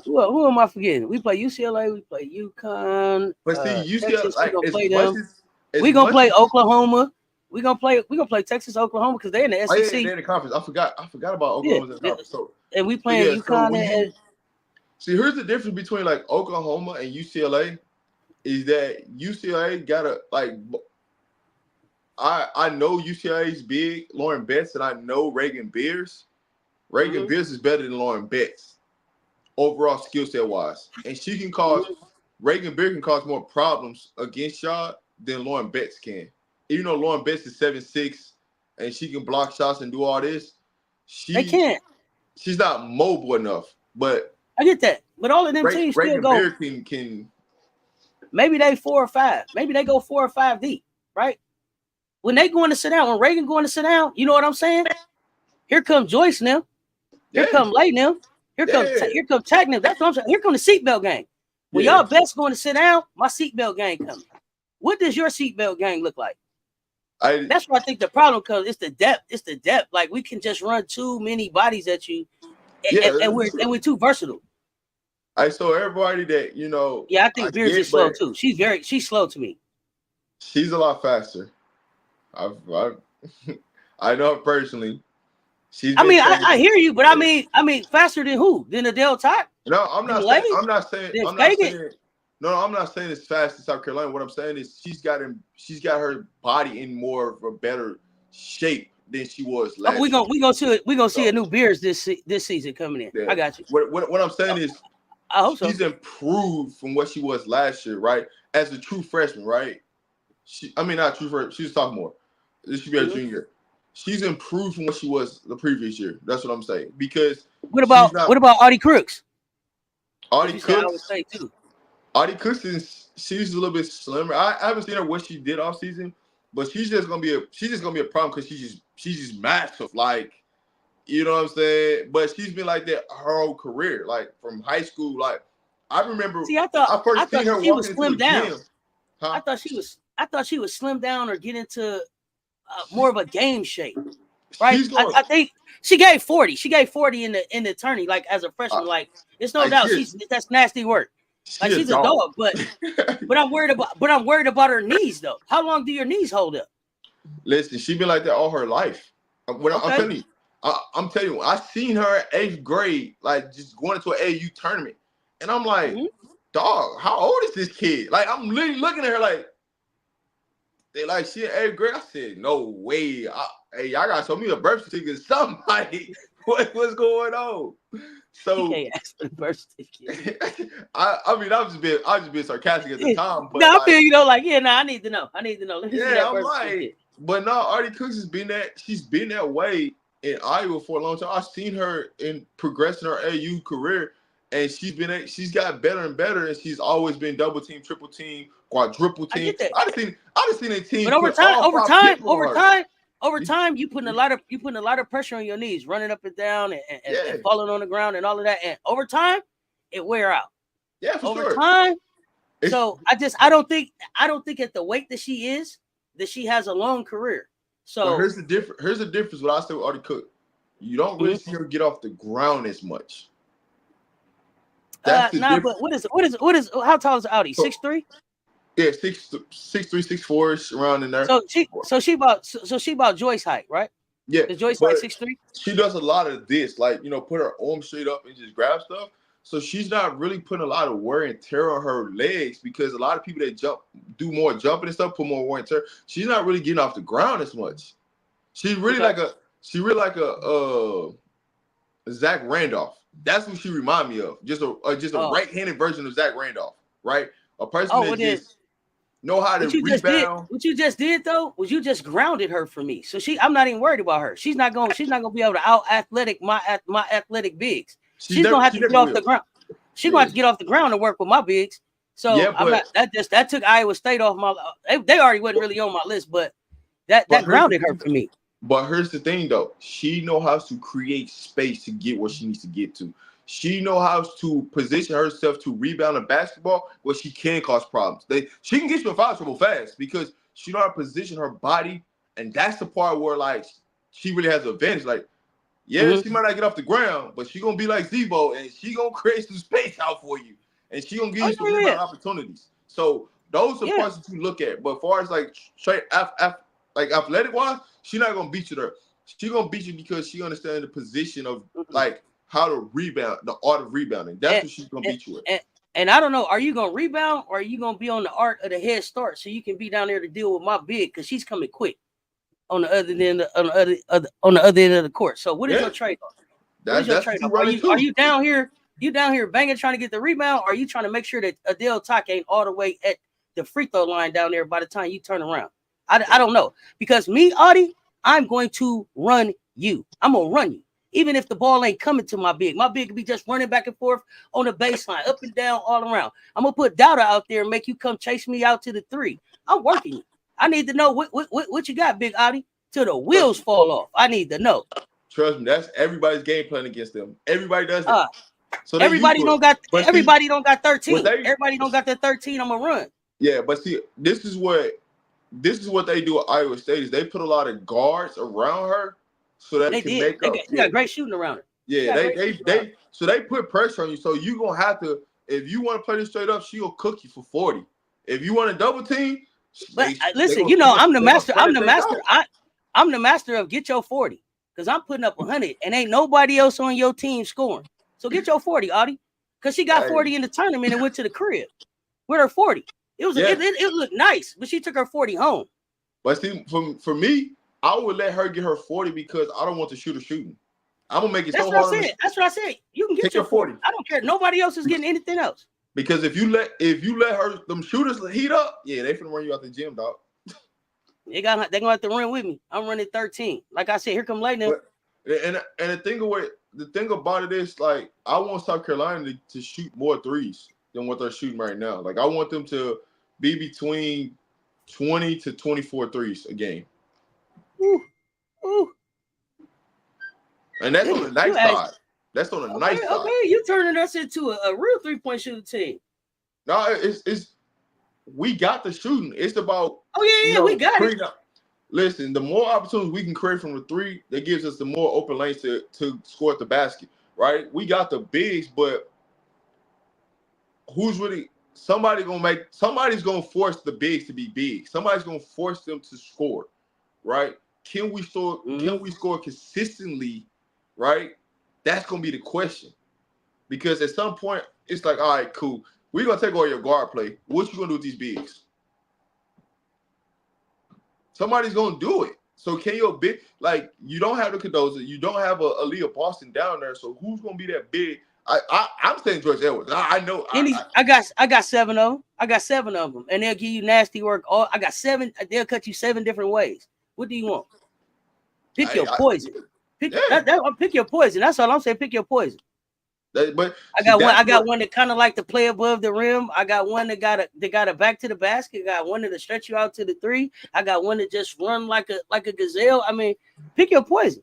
Who am I forgetting? We play UCLA. We play UConn. But see, UCLA. Texas, like, we gonna play them. We gonna play Oklahoma. We gonna play Texas, Oklahoma because they're in the SEC. Oh, yeah, they're in the conference. I forgot about Oklahoma in the conference. So, and we playing UConn. See, here's the difference between like Oklahoma and UCLA is that UCLA gotta like. I know UCLA is big, Lauren Betts, and I know Reagan Beers. Reagan Beers is better than Lauren Betts overall skill set wise, and she can cause Reagan Beers can cause more problems against y'all than Lauren Betts can. Even though Lauren Betts is 7'6" and she can block shots and do all this, they can't. She's not mobile enough. But I get that. But all of them teams still go. Reagan Beers can. Maybe they 4 or 5. Maybe they go 4 or 5 deep, right? When they going to sit down, when Reagan going to sit down, you know what I'm saying? Here comes Joyce now. Here come Lay now. Here come Tag now. That's what I'm saying. Here come the seatbelt gang. When y'all best going to sit down, my seatbelt gang coming. What does your seatbelt gang look like? That's where I think the problem comes. It's the depth. It's the depth. Like we can just run too many bodies at you, and we're too versatile. I saw everybody that Yeah, I think Beers is slow too. She's slow to me. She's a lot faster. I know her personally. I hear you, but I mean, faster than who? Than Adele Top? No, I'm not saying it's fast in South Carolina. What I'm saying is she's got her body in more of a better shape than she was last. We gonna see a new Beers this season coming in. Yeah. I got you. What I'm saying is, I hope so. She's improved from what she was last year, right? As a true freshman, right? Not true freshman. She was sophomore. This should be a junior. She's improved from what she was the previous year. That's what I'm saying. Because what about Audie Crooks? Audie I would say Cooks. too. Audie Cooks she's a little bit slimmer. I haven't seen her what she did off season, but she's just gonna be a problem because she's just massive. Like, you know what I'm saying? But she's been like that her whole career, like from high school. Like, I remember See, I thought seen her she was walking into the slimmed down. gym. Huh? I thought she was slimmed down or get into more of a game shape. Right? I think she gave 40. She gave 40 in the tourney, like as a freshman. Like, it's no doubt that's nasty work. Like, she's a dog, but I'm worried about her knees though. How long do your knees hold up? Listen, she been like that all her life. I'm telling you. I'm telling you, I seen her at 8th grade, like just going into an AU tournament. And I'm like, dog, how old is this kid? Like, I'm literally looking at her like, they like, she in 8th grade. I said, no way. Hey, y'all gotta show me a birth certificate or something. Like, what's going on? So you can't ask for the birth certificate. I mean, I was just being sarcastic at the time. But no, I feel, you know, like, yeah, no, I need to know. Let me see that I'm birth like, certificate. but no, Audie Cooks she's been that way in Iowa for a long time. I've seen her in progressing her AU career, and she's got better and better, and she's always been double team, triple team, quadruple team. I just seen a team. But over time, you putting a lot of pressure on your knees, running up and down and falling on the ground and all of that. And over time, it wear out. Yeah, for over time. So I don't think at the weight that she is, that she has a long career. So but here's the difference. What I say with Audie Cook, you don't really see her get off the ground as much. That's but what is how tall is Audie? 6'3"? Yeah, 6'3", 6'4", around in there. So she about Joyce height, right? Yeah. Is Joyce like 6'3"? She does a lot of this, like, you know, put her arm straight up and just grab stuff. So she's not really putting a lot of wear and tear on her legs, because a lot of people that do more jumping and stuff, put more wear and tear. She's not really getting off the ground as much. She's really like a Zach Randolph. That's what she remind me of. Just a right-handed version of Zach Randolph, right? A person that just know how to rebound. What you just did though was you just grounded her for me. So I'm not even worried about her. She's not gonna be able to out athletic my athletic bigs. She's gonna have to get off the ground. She's gonna have to get off the ground to work with my bigs. So that took Iowa State off my. They already wasn't really on my list, but that grounded her for me. But here's the thing, though. She knows how to create space to get where she needs to get to. She knows how to position herself to rebound a basketball where she can cause problems. She can get you in foul trouble fast because she knows how to position her body, and that's the part where, like, she really has an advantage. Like, she might not get off the ground, but she gonna be like Zebo, and she gonna create some space out for you, and she gonna give you some rebound opportunities. So those are parts that you look at. But as far as like straight like athletic wise, she's not gonna beat you there. She's gonna beat you because she understands the position of like how to rebound, the art of rebounding. That's what she's gonna beat you with. And I don't know, are you gonna rebound or are you gonna be on the art of the head start so you can be down there to deal with my big, because she's coming quick on the other end of the court. So what is your trade-off? That's your trade-off? Are you down here? You down here banging trying to get the rebound, or are you trying to make sure that Adele Tuck ain't all the way at the free throw line down there by the time you turn around? I don't know, because me, Audie, I'm going to run you. I'm gonna run you. Even if the ball ain't coming to my big could be just running back and forth on the baseline, up and down, all around. I'm gonna put Dowda out there and make you come chase me out to the three. I'm working you. I need to know what you got, Big Audie, till the wheels fall off. I need to know. Trust me, that's everybody's game plan against them. Everybody does it. So everybody don't got 13. Everybody don't got that 13. I'm gonna run. Yeah, but see, this is what they do at Iowa State is they put a lot of guards around her so that she got great shooting around her. Yeah, they put pressure on you. So you gonna have to, if you want to play this straight up, she'll cook you for 40. If you want a double team, but listen, you know, I'm the master. I'm the master of get your 40, because I'm putting up 100 and ain't nobody else on your team scoring. So get your 40, Audie, because she got 40 in the tournament and went to the crib with her 40. It was it looked nice, but she took her 40 home. But see, for me, I would let her get her 40 because I don't want the shooter shooting. I'm gonna make it so hard. That's what I said. You can get your 40. I don't care. Nobody else is getting anything else. Because if you let her them shooters heat up, they finna run you out the gym, dog. They're gonna have to run with me. I'm running 13. Like I said, here come Lightning. But and the thing about it is, like, I want South Carolina to shoot more threes than what they're shooting right now. Like, I want them to be between 20 to 24 threes a game. Ooh, ooh. And that's on the nice side. That's on the nice side. Okay, you turning us into a real 3-point shooting team. No, it's we got the shooting. It's about we got it. Listen, the more opportunities we can create from the three, that gives us the more open lanes to score at the basket, right? We got the bigs, but somebody's gonna force the bigs to be big. Somebody's gonna force them to score, right? Can we score? Can we score consistently, right? That's gonna be the question. Because at some point, it's like, all right, cool. We're gonna take all your guard play. What you gonna do with these bigs? Somebody's gonna do it. So can your big, like, you don't have the Cadoza, you don't have a Aaliyah Boston down there. So who's gonna be that big? I'm saying George Edwards. I know. I got 7 of them. I got 7 of them, and they'll give you nasty work. I got 7. They'll cut you 7 different ways. What do you want? Pick your poison. Pick your poison. That's all I'm saying. Pick your poison. But I got one that kind of like to play above the rim. I got one that got a back to the basket. I got one that stretch you out to the 3. I got one that just run like a gazelle. I mean, pick your poison.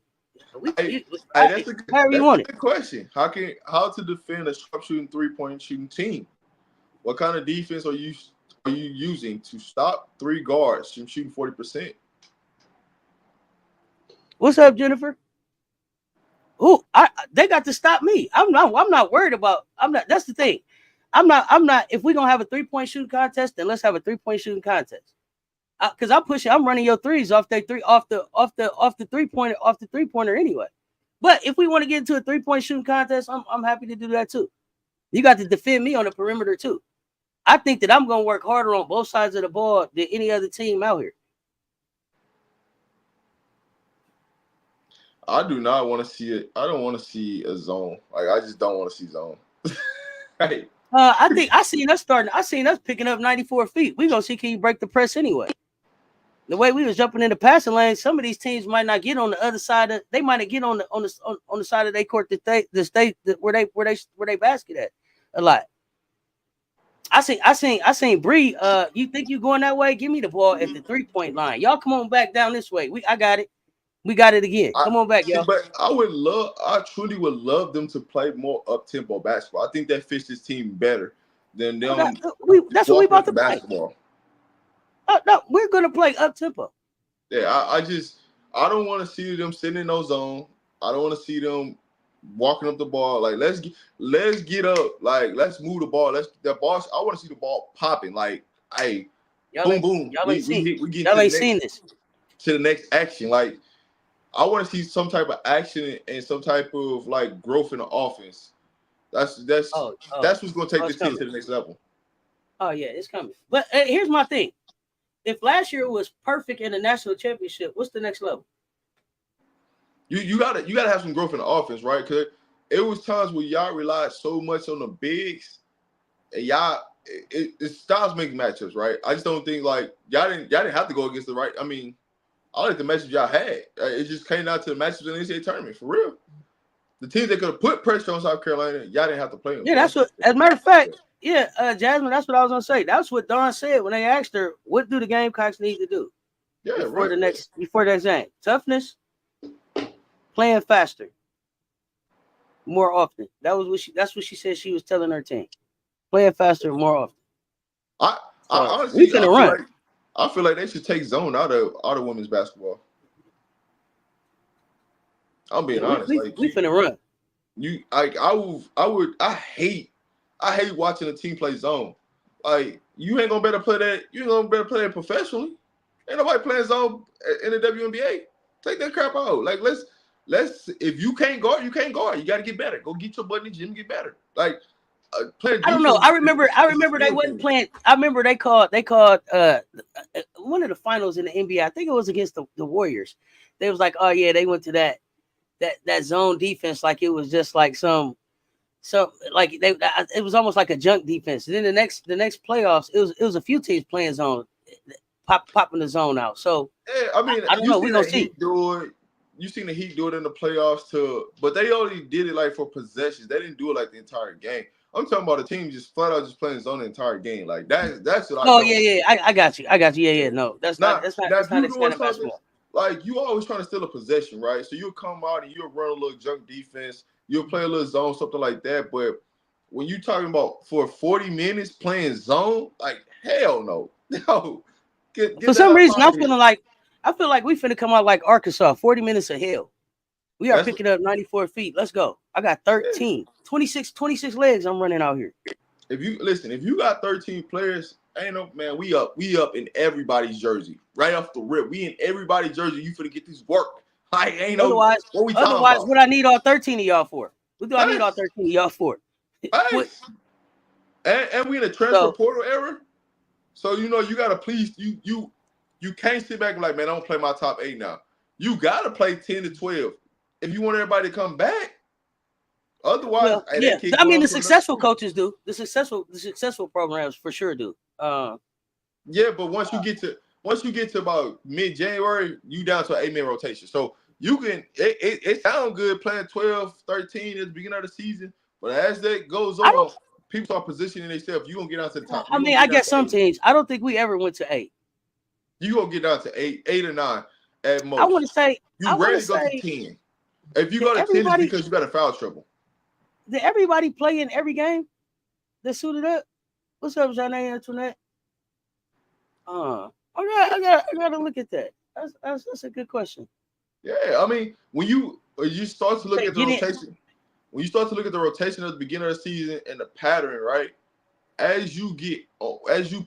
That's a good question. How to defend a sharp shooting 3-point shooting team? What kind of defense are you using to stop 3 guards from shooting 40%? What's up, Jennifer? Ooh, they got to stop me. I'm not worried about. That's the thing. I'm not. If we're gonna have a 3-point shooting contest, then let's have a 3-point shooting contest. Because I'm running your threes off the 3-pointer anyway. But if we want to get into a 3-point shooting contest, I'm happy to do that too. You got to defend me on the perimeter too. I think that I'm gonna work harder on both sides of the ball than any other team out here. I do not want to see it. I don't want to see a zone. Like, I just don't want to see zone. Hey. I think I seen us picking up 94 feet. We gonna see, can you break the press anyway? The way we was jumping in the passing lane, some of these teams might not get on the other side. They might not get on the side of their court where they basket at a lot. I seen Bree. You think you going that way? Give me the ball at the 3-point line. Y'all come on back down this way. I got it. We got it again. Come on back, y'all. But I truly would love them to play more up-tempo basketball. I think that fits this team better than them. That's what we about to play. Basketball. No, we're gonna play up-tempo. Yeah, I don't want to see them sitting in no zone. I don't want to see them walking up the ball. Like, let's get up. Like, let's move the ball. I want to see the ball popping. Like, hey, boom, boom. Y'all ain't seen this. To the next action. Like, I want to see some type of action and some type of, like, growth in the offense. That's what's going to take this team to the next level. Oh yeah, it's coming. But here's my thing: if last year was perfect in the national championship, what's the next level? You gotta have some growth in the offense, right? Because it was times where y'all relied so much on the bigs, and it stops making matchups, right? I just don't think, like, y'all didn't have to go against the right. I mean, I like the matchups y'all had. It just came down to the matchups in the NCAA tournament, for real. The teams that could have put pressure on South Carolina, y'all didn't have to play them. Yeah, that's what. As a matter of fact, Jasmine, that's what I was gonna say. That's what Dawn said when they asked her, "What do the Gamecocks need to do before the next game? Toughness, playing faster, more often." That's what she said. She was telling her team, playing faster more often. I honestly, I feel like they should take zone out of women's basketball. I'm being honest. We finna run. I hate watching a team play zone. Like, you ain't gonna better play that. You ain't gonna better play it professionally. Ain't nobody playing zone in the WNBA. Take that crap out. Like, let's. If you can't guard, you can't guard. You got to get better. Go get your butt in the gym and get better. Like, I don't know. I remember they wasn't playing. I remember they called one of the finals in the NBA. I think it was against the Warriors. They was like, oh yeah, they went to that zone defense like it was just like some like it was almost like a junk defense. And then the next playoffs, it was a few teams playing zone. popping the zone out. So yeah, I mean, I don't you know. seen We're gonna the see. Heat do it. You seen the Heat do it in the playoffs too, but they only did it like for possessions. They didn't do it like the entire game. I'm talking about a team just flat out just playing zone the entire game. Like that's what I Oh don't. yeah. I got you. Yeah. No, that's not Now, that's if not you doing exciting something basketball. like you always trying to steal a possession, right? So you'll come out and you'll run a little junk defense, you'll play a little zone, something like that. But when you talking about for 40 minutes playing zone, like hell no, no, get For that some up reason, out of here. I feel like we finna come out like Arkansas, 40 minutes of hell. We are That's picking up 94 feet. Let's go. I got yeah. 26 legs I'm running out here. If you got 13 players, ain't no man, we up in everybody's jersey right off the rip. We in everybody's jersey. You finna get this work. Like ain't no Otherwise, what we talking about. what I need all 13 of y'all for? What do I need all Thanks. 13 of y'all for? What? Thanks. And we in a transfer So portal era. So you gotta please you can't sit back and like, man, I don't play my top 8 now. You gotta play 10 to 12 if you want everybody to come back. Otherwise, well, hey, they yeah. keep I mean, going the to another successful team. coaches do. The successful programs for sure do. Yeah, but once you get to about mid-January, you down to an 8-man rotation. So you can it sounds good playing 12, 13 at the beginning of the season, but as that goes I don't. on, people start positioning themselves. You're gonna get down to the top. I You're gonna mean, I get down guess to some 8. teams. I don't think we ever went to 8. You're gonna get down to 8 or 9 at I want most. to say. You rarely go to 10. If you Did go to 10, it's everybody because you got a foul trouble. play in every game that suited up? What's up, Janae Antoinette? I got to look at that. That's a good question. Yeah, I mean, when you start to look at the Get in. rotation, when you start to look at the rotation at the beginning of the season and the pattern, right? As you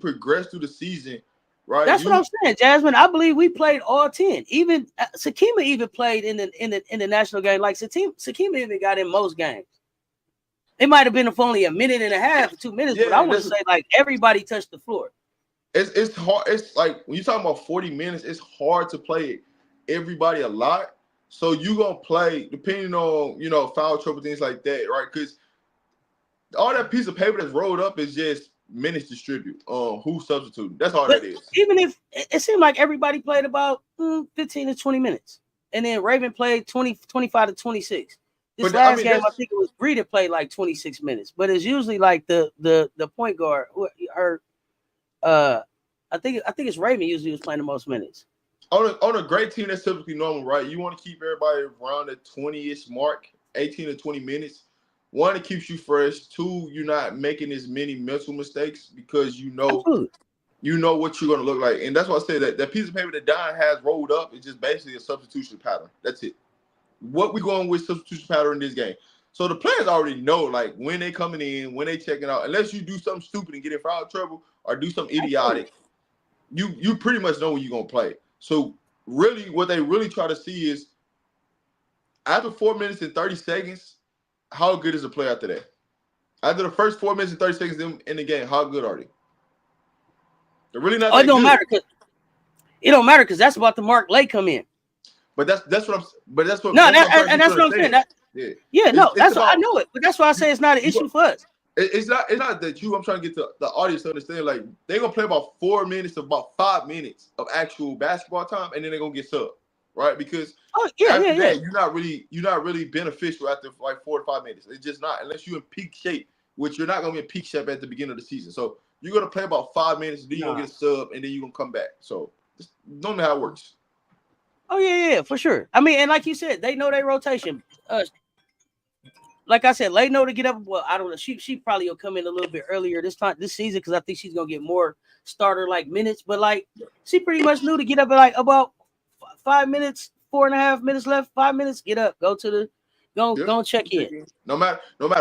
progress through the season, right? That's what I'm saying, Jasmine. I believe we played all 10. Even Sakima even played in the national game. Like Sakima even got in most games. It might have been for only a minute and a half or 2 minutes, but I want to say like everybody touched the floor. It's hard. It's like when you're talking about 40 minutes, it's hard to play everybody a lot. So you gonna play depending on foul trouble, things like that, right? Because all that piece of paper that's rolled up is just minutes distribute. Who's substituting? That's all that is. Even if it seemed like everybody played about 15 to 20 minutes, and then Raven played 25 to 26. This last game, I think it was Breida played like 26 minutes, but it's usually like the point guard. I think it's Raven usually was playing the most minutes. On a great team, that's typically normal, right? You want to keep everybody around the 20-ish mark, 18 to 20 minutes. One, it keeps you fresh. Two, you're not making as many mental mistakes because you know what you're going to look like. And that's why I say that piece of paper that Don has rolled up is just basically a substitution pattern. That's it. What we going with substitution pattern in this game. So the players already know, like, when they coming in, when they checking out. Unless you do something stupid and get in foul trouble or do something idiotic, you pretty much know when you're going to play. So really, what they really try to see is after 4 minutes and 30 seconds, how good is the play after that? After the first 4 minutes and 30 seconds in the game, how good are they? They're really not that good. It don't matter because that's about the Mark Lay come in. But that's what I'm. But that's what. No, that's what I'm saying. I know it, but that's why I say it's not an issue for us. It's not that I'm trying to get the audience to understand. Like they're gonna play about 4 minutes to about 5 minutes of actual basketball time, and then they're gonna get subbed, right? Because after that, you're not really beneficial after like 4 to 5 minutes. It's just not unless you're in peak shape, which you're not gonna be in peak shape at the beginning of the season. So you're gonna play about 5 minutes, and then you're gonna get a sub, and then you're gonna come back. So just don't know how it works. Oh yeah, for sure. I mean, and like you said, they know their rotation. Like I said, Lay know to get up. Well, I don't know. She probably will come in a little bit earlier this season because I think she's gonna get more starter like minutes. But like she pretty much knew to get up at like about 5 minutes, 4.5 minutes left. 5 minutes, get up, go check in. No matter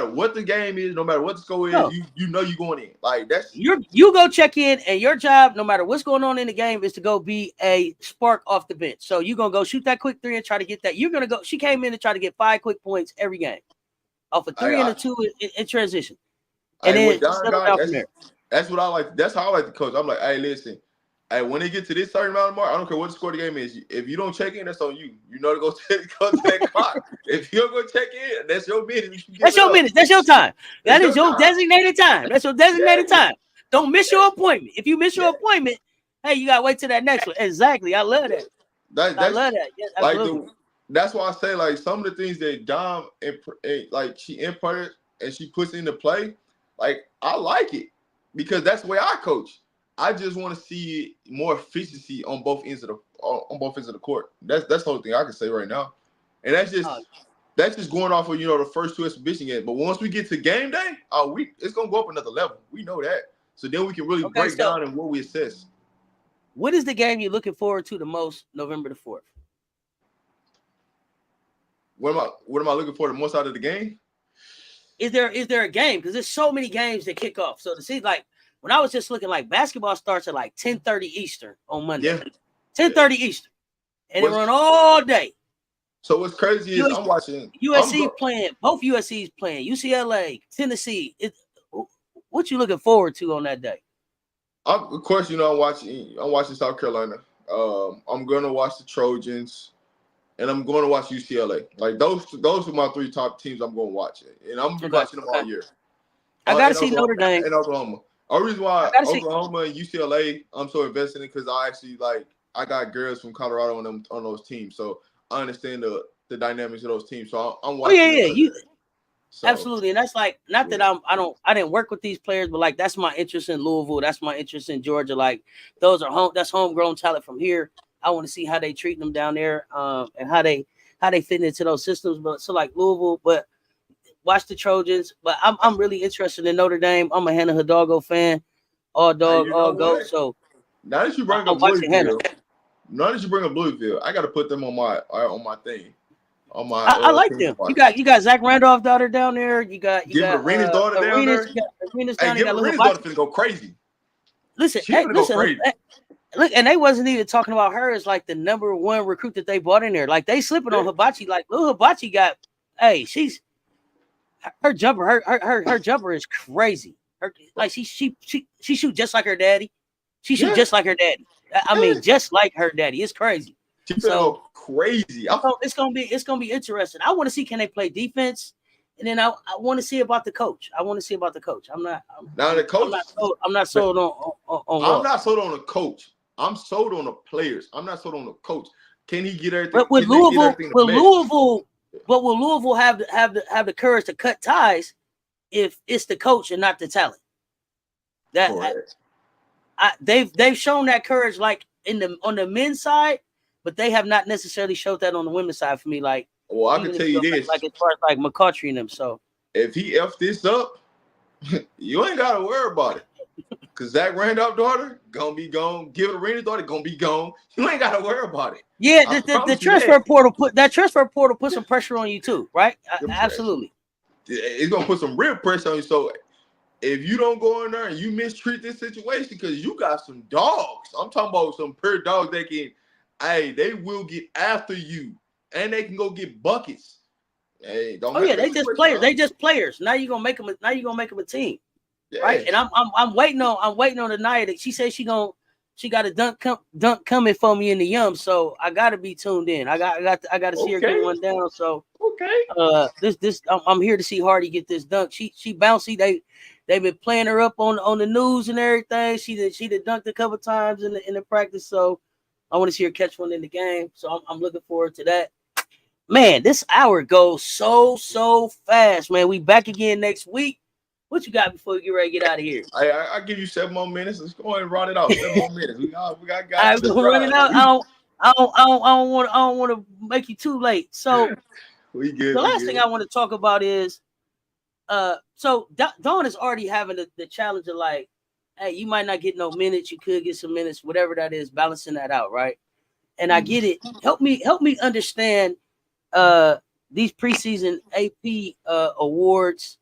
what the game is, no matter what the score is, you know you're going in. Like that's you go check in, and your job, no matter what's going on in the game, is to go be a spark off the bench. So you're gonna go shoot that quick 3 and try to get that. You're gonna go. She came in to try to get 5 quick points every game. Off a 3 and a 2 in transition. And then that's what I like. That's how I like to coach. I'm like, hey, listen, hey, when they get to this certain amount of mark, I don't care what the score of the game is. If you don't check in, that's on you. You know to go to that clock. If you don't go check in, that's your minute. That's your minute. That's your time. That is your designated time. That's your designated time. Don't miss your appointment. If you miss your appointment, Hey, you gotta wait till that next one. Exactly. I love that. I That's love that. Yes, like absolutely. that's why I say like some of the things that Dom like she imparted and she puts into play, like I like it because that's the way I coach. I just want to see more efficiency on both ends of the court. That's the whole thing I can say right now, and Oh, that's just going off of the first two exhibition games. But once we get to game day, it's gonna go up another level. We know that. So then we can really okay, break so down and what we assess. what is the game you're looking forward to the most November the 4th? What am I looking for the most out of the game? Is there a game? Because there's so many games that kick off. So to see, like, when I was just looking, like, basketball starts at like 10:30 Eastern on Monday. Yeah. 10:30 Eastern. And it What's run all day. So what's crazy is I'm watching. USC playing, both USC's playing, UCLA, Tennessee. What you looking forward to on that day? Of course, I'm watching South Carolina. I'm gonna watch the Trojans, and I'm going to watch UCLA. Like those are my three top teams I'm going to watch, and I'm gonna be watching them all year. I gotta In see Oklahoma, Notre Dame. in Oklahoma. The reason why Oklahoma and UCLA I'm so invested in because I got girls from Colorado on those teams, so I understand the dynamics of those teams. So I'm Oh yeah, watching them. yeah, So, absolutely. And that's like not that I didn't work with these players, but like that's my interest in Louisville. That's my interest in Georgia. Like that's homegrown talent from here. I want to see how they treat them down there, and how they fit into those systems. But so like Louisville, but watch the Trojans. But I'm really interested in Notre Dame. I'm a Hannah Hidalgo fan. All dog, you all know goat. what? So Now that you bring I'm up watching Hannah. Louisville, I got to put them on my thing. On my I like team to them. watch. You got Zach Randolph's daughter down there. You got Arena's daughter down Arenas. there. You got Arenas Hey, down there. You Giving got little Arena's daughter Hibachi. finna go crazy. Listen, She's finna go crazy. Look, and they wasn't even talking about her as like the number one recruit that they brought in there. Like they slipping on Hibachi. Like little Hibachi got, hey, she's her jumper. Her jumper is crazy. Like she shoot just like her daddy. She shoot just like her daddy. I mean, just like her daddy. It's crazy. She finna So go crazy. it's gonna be interesting. I want to see can they play defense, and then I want to see about the coach. I'm not sold on I'm not sold on the coach. I'm sold on the players. I'm not sold on the coach. Can he get everything? But with Louisville, will Louisville have the courage to cut ties if it's the coach and not the talent? They've shown that courage like on the men's side, but they have not necessarily showed that on the women's side for me. Like, well, I can tell you this: like as far as like McCautry and them. So if he f this up, you ain't gotta worry about it. Cause Zach Randolph's daughter gonna be gone. Give it Arena's daughter gonna be gone. You ain't gotta worry about it. Yeah, the transfer portal put some pressure on you too, right? Absolutely. It's gonna put some real pressure on you. So if you don't go in there and you mistreat this situation, because you got some dogs. I'm talking about some pure dogs that they will get after you and they can go get buckets. Hey, they just players. They just players. Now you're gonna make them a team. Yeah. Right. And I'm waiting on the night that she said she got a dunk coming for me in the yum. So I gotta be tuned in. I got to see her get one down. So I'm here to see Hardy get this dunk. She bouncy. They've been playing her up on the news and everything. She did dunked a couple times in the practice. So I want to see her catch one in the game. So I'm looking forward to that. Man, this hour goes so fast, man. We back again next week. What you got before we get ready to get out of here? I give you 7 more minutes. Let's go ahead and run it out. 7 more minutes. We got running out. I don't want to make you too late. So we good. The last thing I want to talk about is so Dawn is already having the challenge of like, hey, you might not get no minutes, you could get some minutes, whatever that is, balancing that out, right? And I get it. Help me understand these preseason AP awards,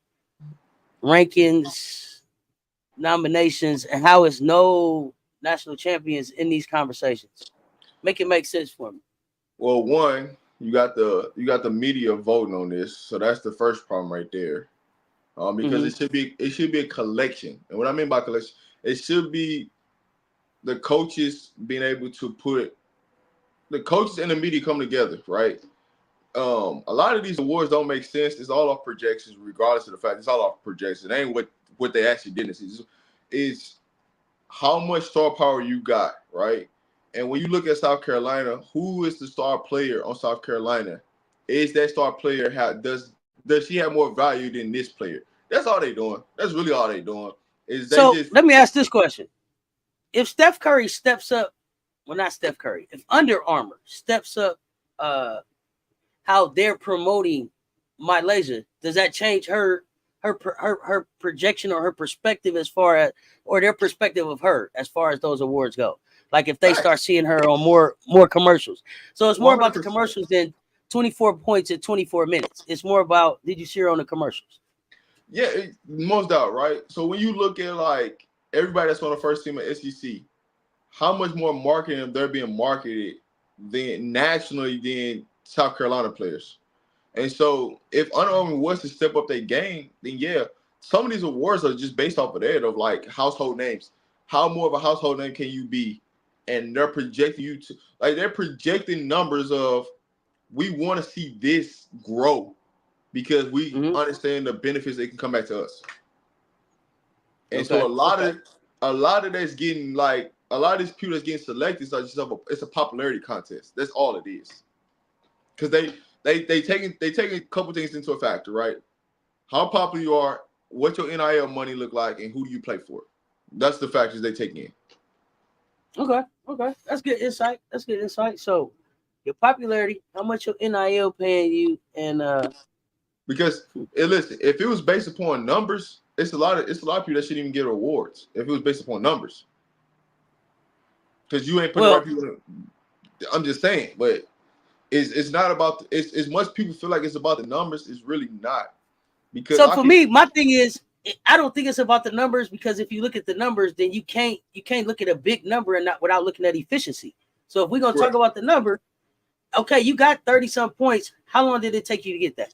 rankings, nominations, and how it's no national champions in these conversations. Make it make sense for me. Well, one, you got the media voting on this, so that's the first problem right there. Because it should be a collection, and what I mean by collection, it should be the coaches being able to put the coaches and the media come together, right? A lot of these awards don't make sense. It's all off projections, regardless of the fact it's all off projections. It ain't what they actually did in the season. how much star power you got, right? And when you look at South Carolina, who is the star player on South Carolina? Is that star player does she have more value than this player? That's all they doing. That's really all they doing. Is they So just let me ask this question: if Steph Curry steps up, well, not Steph Curry, if Under Armour steps up, how they're promoting my laser, does that change her projection or her perspective as far as, or their perspective of her as far as those awards go? Like if they start seeing her on more commercials, so it's more about the 100%. commercials than 24 points in 24 minutes. It's more about, did you see her on the commercials? Yeah, most doubt, right? So when you look at like everybody that's on the first team at SEC, how much more marketing they're being marketed than nationally than South Carolina players? And so if Under Armour was to step up their game, then yeah, some of these awards are just based off of that, of like household names. How more of a household name can you be? And they're projecting you to, like, they're projecting numbers of, we want to see this grow because we Mm-hmm. understand the benefits that can come back to us. And so Okay. a lot of that's getting, like, a lot of these people that's getting selected is just it's a popularity contest. That's all it is. Because they taking a couple things into a factor, right? How popular you are, what your NIL money look like, and who do you play for. That's the factors they take in. Okay. Okay. That's good insight. That's good insight. So your popularity, how much your NIL paying you, and Because listen, if it was based upon numbers, it's a lot of people that shouldn't even get awards if it was based upon numbers. Because you ain't putting the right well, people in. I'm just saying, but it's not about it's as much people feel like it's about the numbers. It's really not, because so I for can. me, my thing is, I don't think it's about the numbers, because if you look at the numbers, then you can't look at a big number and not without looking at efficiency. So if we're gonna talk Correct. about the number, okay, you got 30 some points. How long did it take you to get that?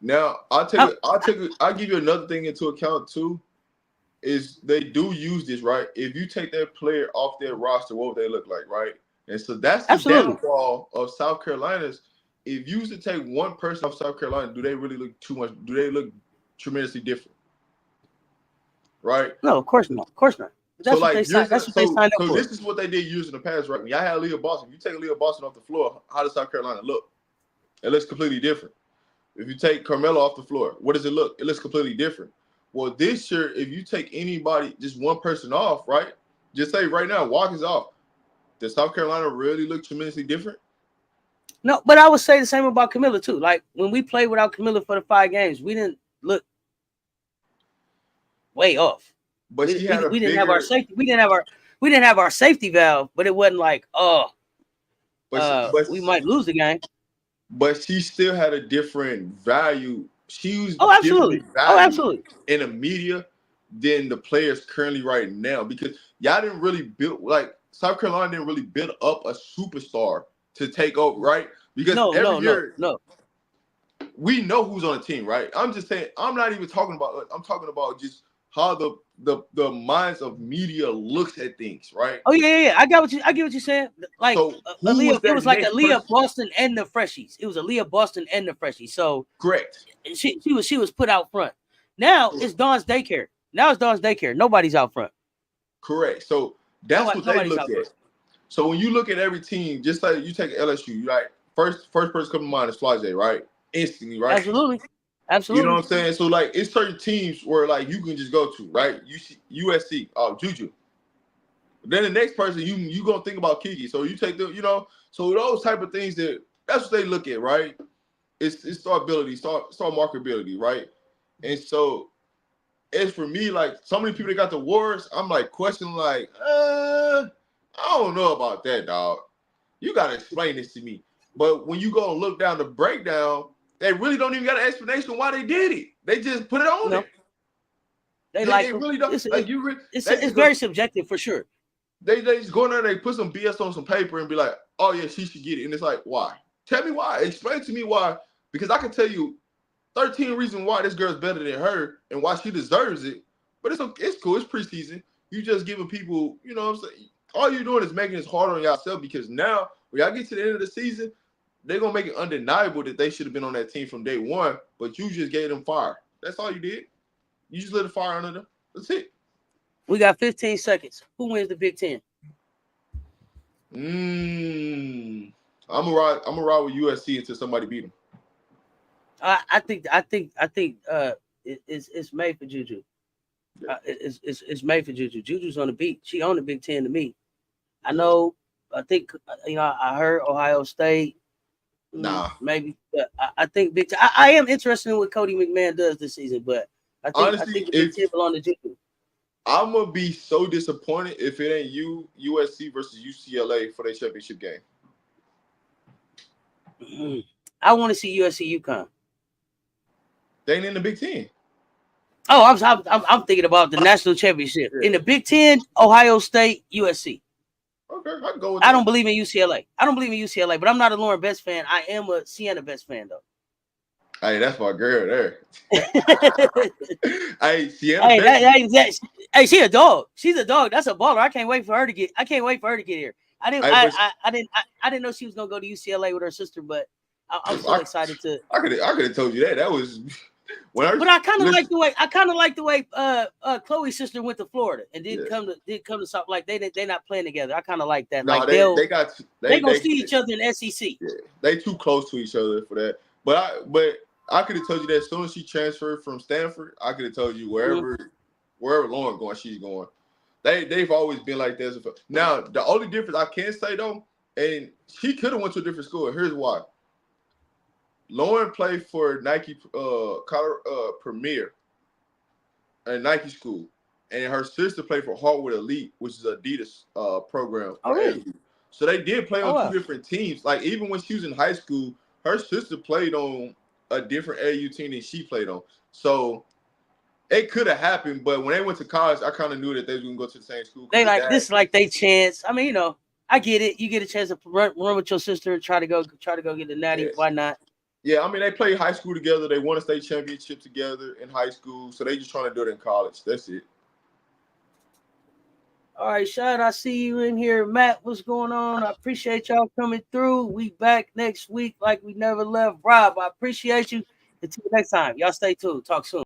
Now How, I'll give you another thing into account too. Is they do use this, right? If you take that player off their roster, what would they look like, right? And so that's the absolutely. downfall of South Carolina's. If you used to take one person off South Carolina, do they really look too much? Do they look tremendously different, right? No, of course not. Of course not. So That's what they like signed. That's what they signed up so for. this is what they did years in the past, right? When y'all had Leah Boston, if you take Leah Boston off the floor, how does South Carolina look? It looks completely different. If you take Carmelo off the floor, what does it look? It looks completely different. Well, this year, if you take anybody, just one person off, right? Just say right now, Walker's off. Does South Carolina really look tremendously different? No, but I would say the same about Camilla too. Like when we played without Camilla for the 5 games, we didn't look way off. But We, she we, had a we didn't have our bigger, safety. We didn't have our safety valve, but it wasn't like, but she, but we might lose the game. but she still had a different value. She was Oh, differently absolutely. Oh, valued absolutely. in the media than the players currently right now, because y'all didn't really build, like, South Carolina didn't really build up a superstar to take over, right? Because No, every no, no, year no. we know who's on the team, right? I'm just saying, I'm not even talking about, I'm talking about just how the minds of media looks at things, right? Oh yeah. I get what you're saying. Like So who was It that was like next Aaliyah person? Boston and the Freshies. It was Aaliyah Boston and the Freshies. So Correct. she was put out front. Now it's Dawn's daycare. Now it's Dawn's daycare. Nobody's out front. Correct. So that's what they Nobody's look out front. at. So when you look at every team, just like you take LSU, right? First person come to mind is Flage, right? Instantly, right? Absolutely. You know Absolutely. what I'm saying? So like, it's certain teams where like you can just go to, right? USC, Juju. Then the next person you gonna think about Kiki. So you take so those type of things, that's what they look at, right? It's star ability, star marketability, right? And so as for me, like, so many people that got the awards, I'm like questioning, like, I don't know about that, dog. You gotta explain this to me. But when you go and look down the breakdown, they really don't even got an explanation why they did it. They just put it on No, there. they They like them. really don't, It's like, it's you. They it's just go. very subjective for sure. They just go in there. They put some BS on some paper and be like, "Oh yeah, she should get it." And it's like, why? Tell me why. Explain to me why. Because I can tell you 13 reasons why this girl's better than her and why she deserves it. But it's cool. It's preseason. You just giving people, you know what I'm saying? All you're doing is making it harder on yourself, because now when y'all get to the end of the season, they're gonna make it undeniable that they should have been on that team from day one, but you just gave them fire. That's all you did. You just lit a fire under them. That's it. We got 15 seconds. Who wins the Big Ten? I'm gonna ride with USC until somebody beat them. I think it's made for Juju. It's made for Juju. Juju's on the beat. She on the Big Ten to me. I know. I think I heard Ohio State. Nah. Maybe. But I think Big Ten. I am interested in what Cody McMahon does this season, but Honestly, I think the Big Ten belong to Juju. I'm gonna be so disappointed if it ain't USC versus UCLA for their championship game. I want to see USC UConn. They ain't in the Big Ten. Oh, I'm thinking about the national championship in the Big Ten. Ohio State, USC. Okay, I can go with that. I don't believe in UCLA. But I'm not a Lauren Best fan. I am a Sienna Best fan though. Hey, that's my girl there. Hey, Sienna. Hey, she a dog. She's a dog. That's a baller. I can't wait for her to get here. I didn't know she was gonna go to UCLA with her sister, but I'm so excited to. I could have told you that. That was but I kind of like the way Chloe's sister went to Florida and did come to something like they're not playing together. I kind of like that. No, like they gonna see each other in SEC. Yeah, they too close to each other for that. But I could have told you that as soon as she transferred from Stanford, I could have told you wherever Lauren going, she's going. They've always been like this. Now the only difference I can say though, and she could have went to a different school. Here's why. Lauren played for Nike Premier, a Nike school, and her sister played for Hardwood Elite, which is Adidas program. Oh, really? So they did play on two different teams. Like even when she was in high school, her sister played on a different AU team than she played on. So it could have happened, but when they went to college, I kind of knew that they was gonna go to the same school. This is like they chance. I mean, I get it. You get a chance to run with your sister and try to go get the natty. Yes. Why not? Yeah, I mean they played high school together. They won a state championship together in high school, so they just trying to do it in college. That's it. All right, Shad, I see you in here. Matt, what's going on? I appreciate y'all coming through. We back next week like we never left. Rob, I appreciate you. Until next time, y'all stay tuned. Talk soon.